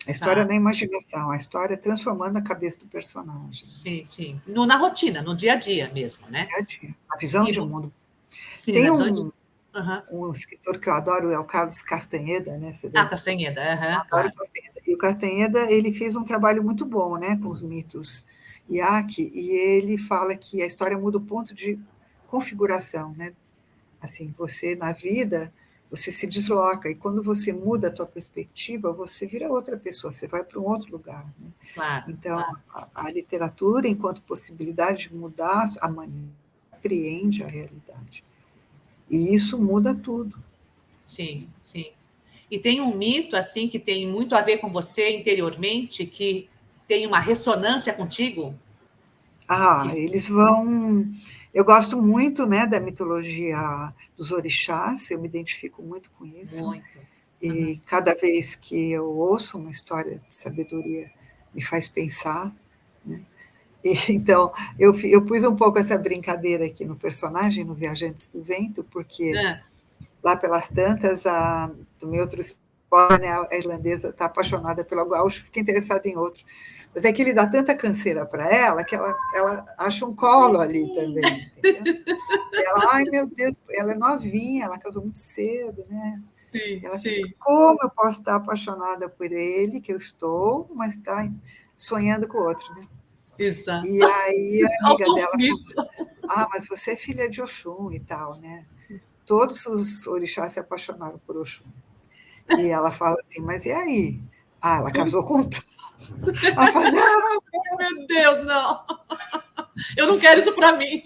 a história Tá. na imaginação, a história transformando a cabeça do personagem. Sim, sim. Na rotina, no dia a dia mesmo, né? Dia a dia, a visão E, de mundo. sim, Tem na visão de. Uhum. um escritor que eu adoro, é o Carlos Castanheda, né? Você Ah, deve... Castanheda, uhum, Adoro o claro. Castanheda. E o Castanheda, ele fez um trabalho muito bom, né, com os mitos Iaque, e ele fala que a história muda o ponto de configuração, né? Assim, você na vida, você se desloca, e quando você muda a tua perspectiva, você vira outra pessoa, você vai para um outro lugar, né? Claro, Então, claro. a literatura, enquanto possibilidade de mudar a maneira, compreende a realidade. E isso muda tudo. Sim, sim. E tem um mito, assim, que tem muito a ver com você interiormente, que tem uma ressonância contigo? Ah, Que... eles vão. Eu gosto muito, né, da mitologia dos orixás, eu me identifico muito com isso. Muito. Uhum. E cada vez que eu ouço uma história de sabedoria, me faz pensar. Né? E, então, eu pus um pouco essa brincadeira aqui no personagem, no Viajantes do Vento, porque Ah, lá pelas tantas, do meu outro spoiler, né, a irlandesa está apaixonada pelo gaúcho, fica interessada em outro. Mas é que ele dá tanta canseira para ela que ela acha um colo ali também, entendeu? E ela, ai meu Deus, ela é novinha, ela casou muito cedo, né? sim, E ela fica, sim. como eu posso estar apaixonada por ele, que eu estou, mas está sonhando com o outro, né? Exato. E aí a Olha o amiga dela falou, conflito. ah, mas você é filha de Oxum e tal, né? Todos os orixás se apaixonaram por Oxum. E ela fala assim, mas e aí? Ah, ela casou com todos. Ela fala, não, Meu Deus, não. Eu não quero isso para mim.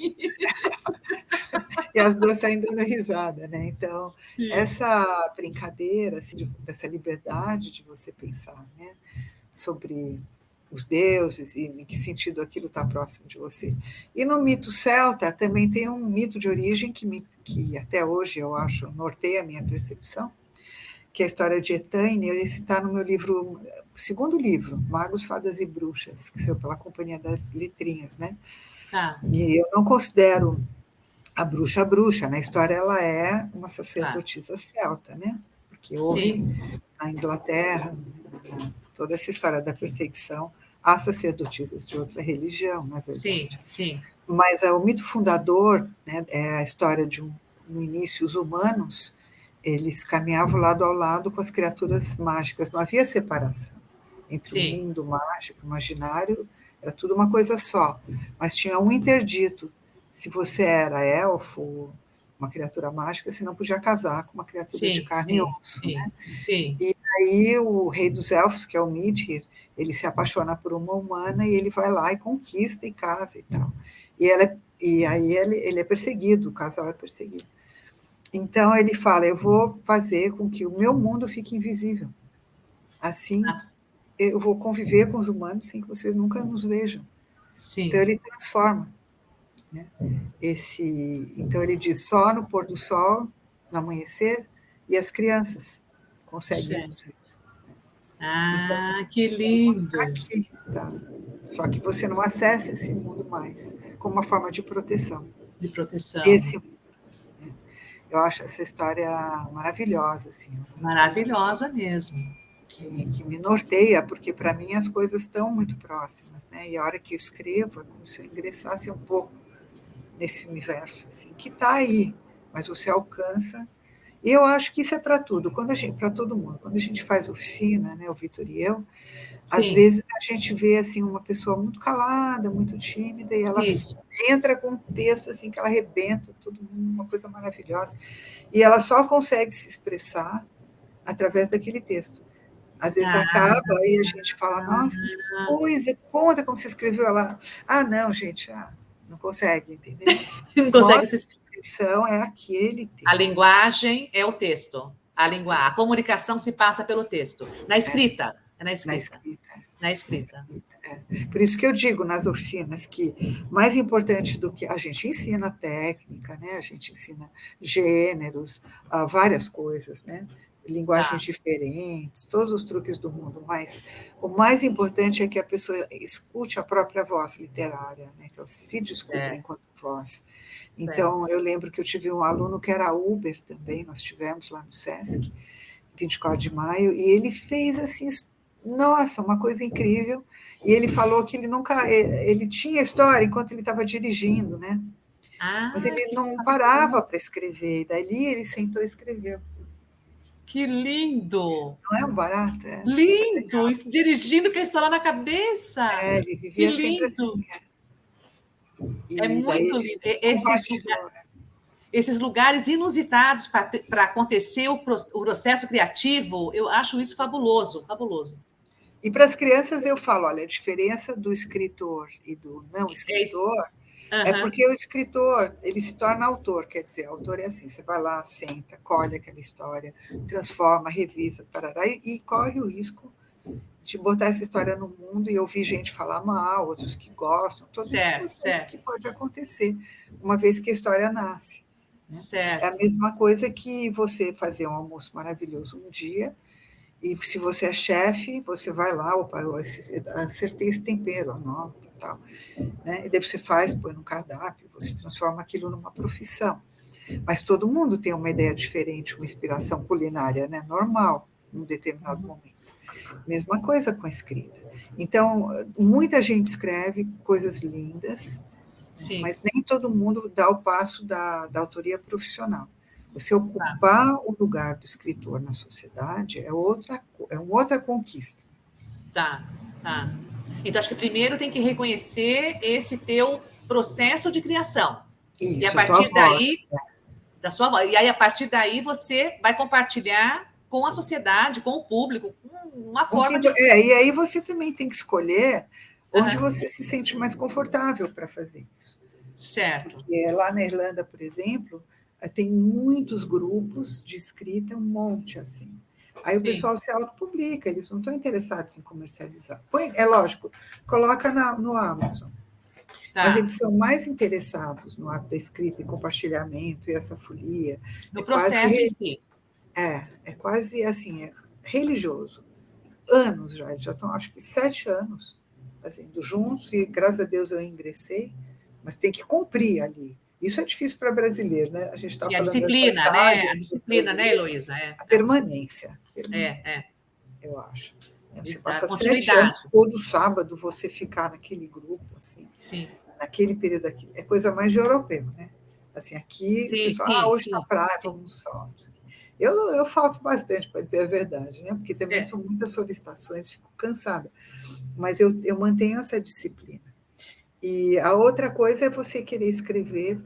e as duas saem dando risada, né? Então, Sim. essa brincadeira, assim, dessa liberdade de você pensar, né, sobre os deuses e em que sentido aquilo está próximo de você. E no mito celta também tem um mito de origem que até hoje eu acho norteia a minha percepção, que é a história de Etaine. Esse está no meu livro, segundo livro, Magos, Fadas e Bruxas, que saiu pela Companhia das Letrinhas, né? Tá, E eu não considero a bruxa, na história ela é uma claro. sacerdotisa celta, né? Porque houve Sim, na Inglaterra toda essa história da perseguição a sacerdotisas de outra religião, na sim, verdade. sim, Mas o mito fundador, né, é a história de no início os humanos eles caminhavam lado ao lado com as criaturas mágicas, não havia separação entre o sim, mundo mágico, imaginário, era tudo uma coisa só, mas tinha um interdito. Se você era elfo, uma criatura mágica, você não podia casar com uma criatura de sim, carne e sim, osso, sim, né? sim, E aí o rei dos elfos, que é o Midgir, ele se apaixona por uma humana e ele vai lá e conquista e casa e tal. E aí ele é perseguido, o casal é perseguido. Então ele fala: eu vou fazer com que o meu mundo fique invisível. Assim, ah, eu vou conviver com os humanos sem que vocês nunca nos vejam. Então, Sim. ele transforma. Né? Então, ele diz só no pôr do sol, no amanhecer, e as crianças conseguem Certo. nos ver. Então, Ah, que lindo. aqui, tá? Só que você não acessa esse mundo mais, como uma forma de proteção. De proteção. Esse, eu acho essa história maravilhosa, assim, Maravilhosa mesmo. que me norteia, porque para mim as coisas estão muito próximas, né? E a hora que eu escrevo é como se eu ingressasse um pouco nesse universo, assim, que está aí, mas você alcança. E eu acho que isso é para tudo, para todo mundo. Quando a gente faz oficina, né, o Vitor e eu, às Sim, vezes a gente vê assim uma pessoa muito calada, muito tímida, e ela isso. entra com um texto assim que ela arrebenta, tudo uma coisa maravilhosa. E ela só consegue se expressar através daquele texto. Às vezes Ah, acaba e a gente fala, nossa, mas que coisa, conta como você escreveu ela. Ah, não, gente, não consegue, entendeu? não O modo consegue se. de expressão é aquele A texto. linguagem é o texto. A comunicação se passa pelo texto. Na escrita. É na Na escrita. escrita. Na Na escrita. escrita, Por isso que eu digo nas oficinas que mais importante do que a gente ensina técnica, né? A gente ensina gêneros, várias coisas, né? Linguagens Tá, diferentes, todos os truques do mundo, mas o mais importante é que a pessoa escute a própria voz literária, né? Que ela se descubra é, enquanto voz. é. Então, eu lembro que eu tive um aluno que era Uber também, nós tivemos lá no SESC, 24 de maio, e ele fez assim, nossa, uma coisa incrível. E ele falou que ele nunca, ele tinha história enquanto ele estava dirigindo, né? Mas Ah, ele que não bacana. parava para escrever. E dali ele sentou e escreveu. Que lindo. Não é um barato? É super Lindo. legal. Dirigindo com a história na cabeça. Ele Que vivia sempre lindo. assim. É E daí muito ele lindo. sempre compartilhou. Esses lugares inusitados para acontecer o processo criativo, eu acho isso fabuloso, fabuloso. E para as crianças eu falo, olha, a diferença do escritor e do não É isso. escritor é Uhum. porque o escritor, ele se torna autor, quer dizer, autor é assim, você vai lá, senta, colhe aquela história, transforma, revisa, parará, e corre o risco de botar essa história no mundo e ouvir gente falar mal, outros que gostam, todo esse Certo, processo certo, que pode acontecer uma vez que a história nasce. Né? É a certo. mesma coisa que você fazer um almoço maravilhoso um dia, e se você é chefe, você vai lá, opa, eu acertei esse tempero, anota, tal. Né? E daí você faz, põe no cardápio, você transforma aquilo numa profissão. Mas todo mundo tem uma ideia diferente, uma inspiração culinária, né? Normal, em um determinado Uhum. momento. Mesma coisa com a escrita. Então, muita gente escreve coisas lindas, né? Sim, Mas nem todo mundo dá o passo da autoria profissional. Você tá, ocupar o lugar do escritor na sociedade é uma outra conquista. tá, tá. Então, acho que primeiro tem que reconhecer esse teu processo de criação. E a Isso, a tua partir voz. daí, da sua voz, e aí a partir daí você vai compartilhar com a sociedade, com o público, uma forma de. E aí você também tem que escolher onde Uhum. você se sente mais confortável para fazer isso. Certo. Porque lá na Irlanda, por exemplo, tem muitos grupos de escrita, um monte assim. Aí o Sim. pessoal se autopublica, eles não estão interessados em comercializar. É lógico, coloca no Amazon. Mas Tá. eles são mais interessados no ato da escrita e compartilhamento e essa folia. É No processo em quase, si. é quase assim, é religioso. Anos já estão, acho que 7 anos fazendo juntos, e graças a Deus eu ingressei, mas tem que cumprir ali. Isso é difícil para brasileiro, né? A gente está Sim, a falando das disciplina, né? A vantagens do disciplina, né, brasileiro, Heloísa? a A disciplina. permanência, É, é. eu acho. Você E a passa 7 anos, continuidade. todo sábado você ficar naquele grupo, assim, Sim. naquele período aqui. É coisa mais de europeu, né? Assim, aqui o Sim, pessoal, sim, hoje na sim, praia, sim. vamos só. Eu falto bastante, para dizer a verdade, né? Porque também É. são muitas solicitações, fico cansada. Mas eu mantenho essa disciplina. E a outra coisa é você querer escrever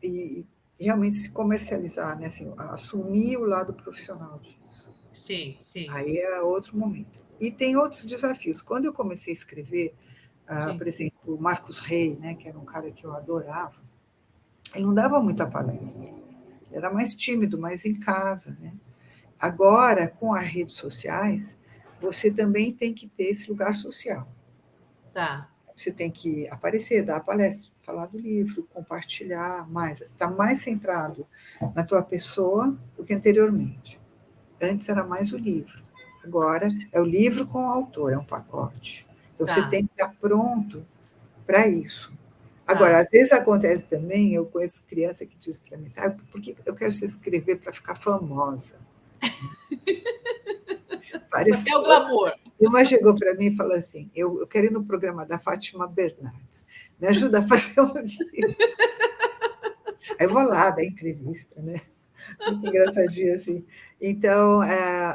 e realmente se comercializar, né? Assim, assumir o lado profissional disso. Sim, sim, Aí é outro momento. E tem outros desafios. Quando eu comecei a escrever, sim. por exemplo, o Marcos Rey, né, que era um cara que eu adorava, ele não dava muita palestra. Ele era mais tímido, mais em casa, né? Agora, com as redes sociais, você também tem que ter esse lugar social. Tá. Você tem que aparecer, dar palestra, falar do livro, compartilhar mais. Está mais centrado na tua pessoa do que anteriormente. Antes era mais o livro. Agora é o livro com o autor, é um pacote. Então você Tá. tem que estar pronto para isso. Agora, Tá. às vezes acontece também, eu conheço criança que diz para mim, sabe, porque eu quero se escrever para ficar famosa. Só Parece quer o glamour. uma chegou para mim e falou assim: eu quero ir no programa da Fátima Bernardes, me ajuda a fazer um livro. Aí eu vou lá dar entrevista, né? Muito engraçadinho assim. Então,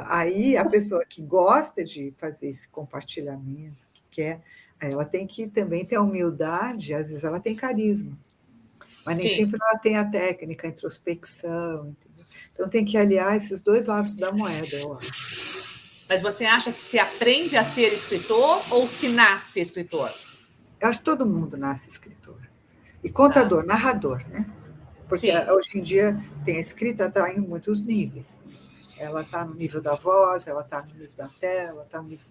aí a pessoa que gosta de fazer esse compartilhamento, que quer, ela tem que também ter a humildade, às vezes ela tem carisma, mas nem Sim. sempre ela tem a técnica, a introspecção, entendeu? Então tem que aliar esses dois lados da moeda, eu acho. Mas você acha que se aprende a ser escritor ou se nasce escritor? Eu acho que todo mundo nasce escritor. E Tá. contador, narrador, né? Porque Sim. hoje em dia tem a escrita está em muitos níveis. Ela está no nível da voz, ela está no nível da tela, está no nível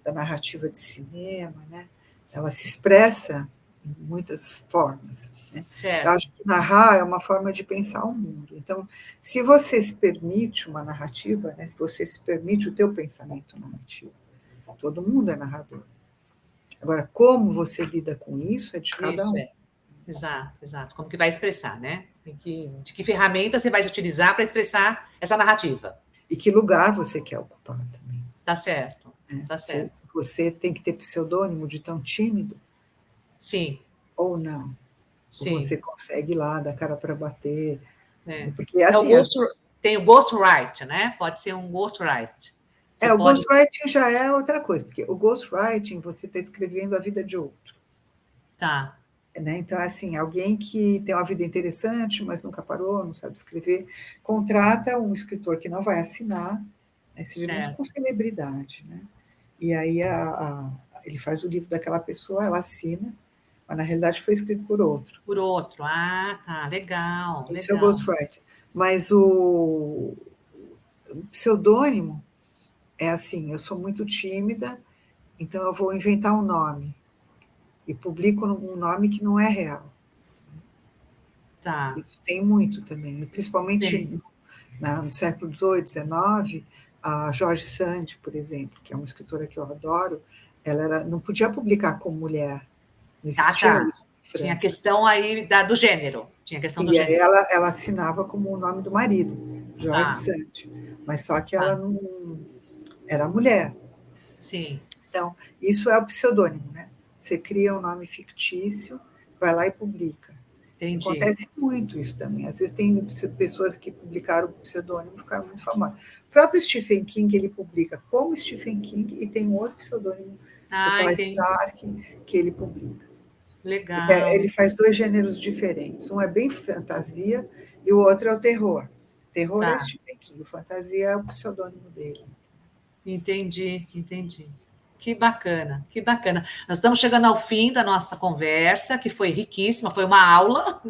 da narrativa de cinema, né? Ela se expressa em muitas formas, né? Eu Certo. acho que narrar é uma forma de pensar o mundo. Então, se você se permite uma narrativa, né? Se você se permite o teu pensamento narrativo, todo mundo é narrador. Agora, como você lida com isso é de cada Isso um. é. Exato, exato. Como que vai expressar, né? De que ferramenta você vai utilizar para expressar essa narrativa? E que lugar você quer ocupar também. Tá certo. Né? Tá certo. Você tem que ter pseudônimo de tão tímido Sim. ou não. Ou Sim. você consegue ir lá, dar cara para bater. É. Porque, É o assim, tem o ghostwrite, né? Pode ser um ghostwrite. Você o pode. ghostwriting já é outra coisa, porque o ghostwriting você está escrevendo a vida de outro. Tá. Né? Então, assim, alguém que tem uma vida interessante, mas nunca parou, não sabe escrever, contrata um escritor que não vai assinar, né? Se vê muito com Certo. celebridade, né? E aí ele faz o livro daquela pessoa, ela assina, mas na realidade foi escrito por outro. Por outro. Ah, tá. Legal, Isso é o legal. ghostwriting. Mas o pseudônimo é assim, eu sou muito tímida, então eu vou inventar um nome e publico um nome que não é real. Tá. Isso tem muito também, Sim. principalmente no século XVIII, XIX, a George Sand, por exemplo, que é uma escritora que eu adoro, não podia publicar como mulher, não Ah, existia tá. isso na Tinha a França. questão aí do gênero. Tinha a questão do E aí gênero. ela assinava como o nome do marido, George Tá. Sand, mas só que ela Tá. não era mulher. Sim. Então, isso é o pseudônimo, né? Você cria um nome fictício, vai lá e publica. Entendi. Acontece muito isso também. Às vezes tem pessoas que publicaram o pseudônimo e ficaram muito famosas. O próprio Stephen King, ele publica como Stephen King e tem um outro pseudônimo, Ah, C.K. entendi. Stark, que ele publica. Porque Legal. ele faz dois gêneros diferentes. Um é bem fantasia e o outro é o terror. Terror é Tá. Stephen King, o fantasia é o pseudônimo dele. Entendi, entendi. Que bacana, que bacana. Nós estamos chegando ao fim da nossa conversa, que foi riquíssima, foi uma aula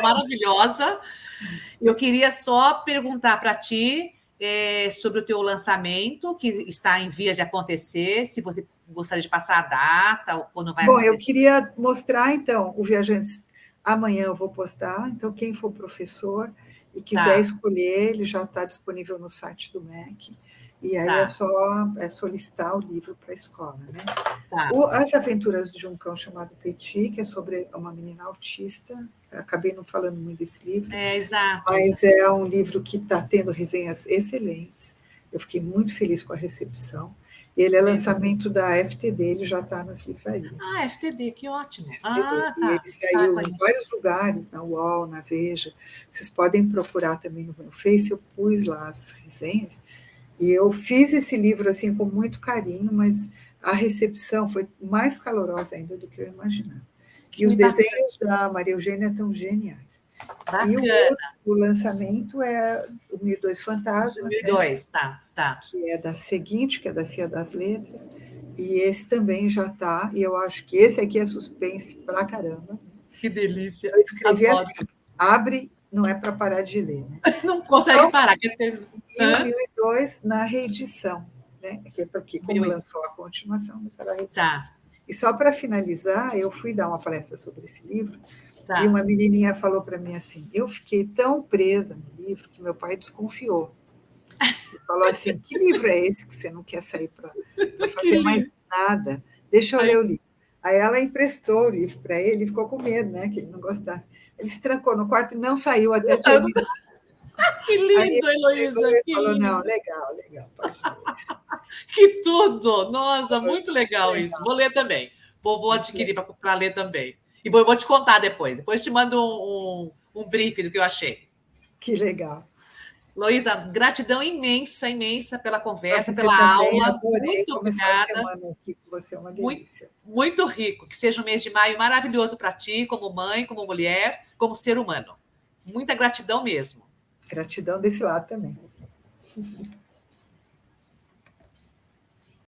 maravilhosa. Eu queria só perguntar para ti sobre o teu lançamento, que está em vias de acontecer, se você gostaria de passar a data, ou quando vai Bom, eu acontecer. queria mostrar, então, o Viajantes. Amanhã eu vou postar, então quem for professor e quiser Tá, escolher, ele já está disponível no site do MEC, e aí é tá, só solicitar o livro para a escola. Né? tá. As Aventuras de um Cão Chamado Petit, que é sobre uma menina autista, acabei não falando muito desse livro, Exato, mas exato. é um livro que está tendo resenhas excelentes, eu fiquei muito feliz com a recepção. Ele é lançamento da FTD, ele já está nas livrarias. Ah, FTD, que ótimo. FTD. Ah, E ele tá. saiu em Conheço. vários lugares, na UOL, na Veja. Vocês podem procurar também no meu Face, eu pus lá as resenhas. E eu fiz esse livro assim com muito carinho, mas a recepção foi mais calorosa ainda do que eu imaginava. E os Que bacana. desenhos da Maria Eugênia estão geniais. E o outro, Bacana. o lançamento é o 1002 Fantasmas, né? 2002, tá, tá. Que é da Seguinte, que é da Cia das Letras, e esse também já está, e eu acho que esse aqui é suspense pra caramba. Que delícia. Eu escrevi assim, Adoro. abre, não é para parar de ler, né? Não consegue Então, parar. Quer ter... e o 1002 na reedição. né? Porque como lançou a continuação, lançaram a reedição. Tá. E só para finalizar, eu fui dar uma palestra sobre esse livro, Tá. e uma menininha falou para mim assim, eu fiquei tão presa no livro que meu pai desconfiou. Ele falou assim, que livro é esse que você não quer sair para fazer mais nada? Deixa eu ler o livro. Aí ela emprestou o livro para ele e ficou com medo, né, que ele não gostasse. Ele se trancou no quarto e não saiu até terminar. Que lindo, aí Heloísa! Ele falou, não, legal, pode ler. Que tudo! Nossa, muito legal legal. isso. Vou ler também. Vou adquirir para ler também. E vou te contar depois. Depois te mando um briefing do que eu achei. Que legal. Heloísa, gratidão imensa, imensa pela conversa, pela também, aula. Adorei Muito começar obrigada. a semana aqui com você, é uma delícia. Muito rico. Que seja um mês de maio maravilhoso para ti, como mãe, como mulher, como ser humano. Muita gratidão mesmo. Gratidão desse lado também.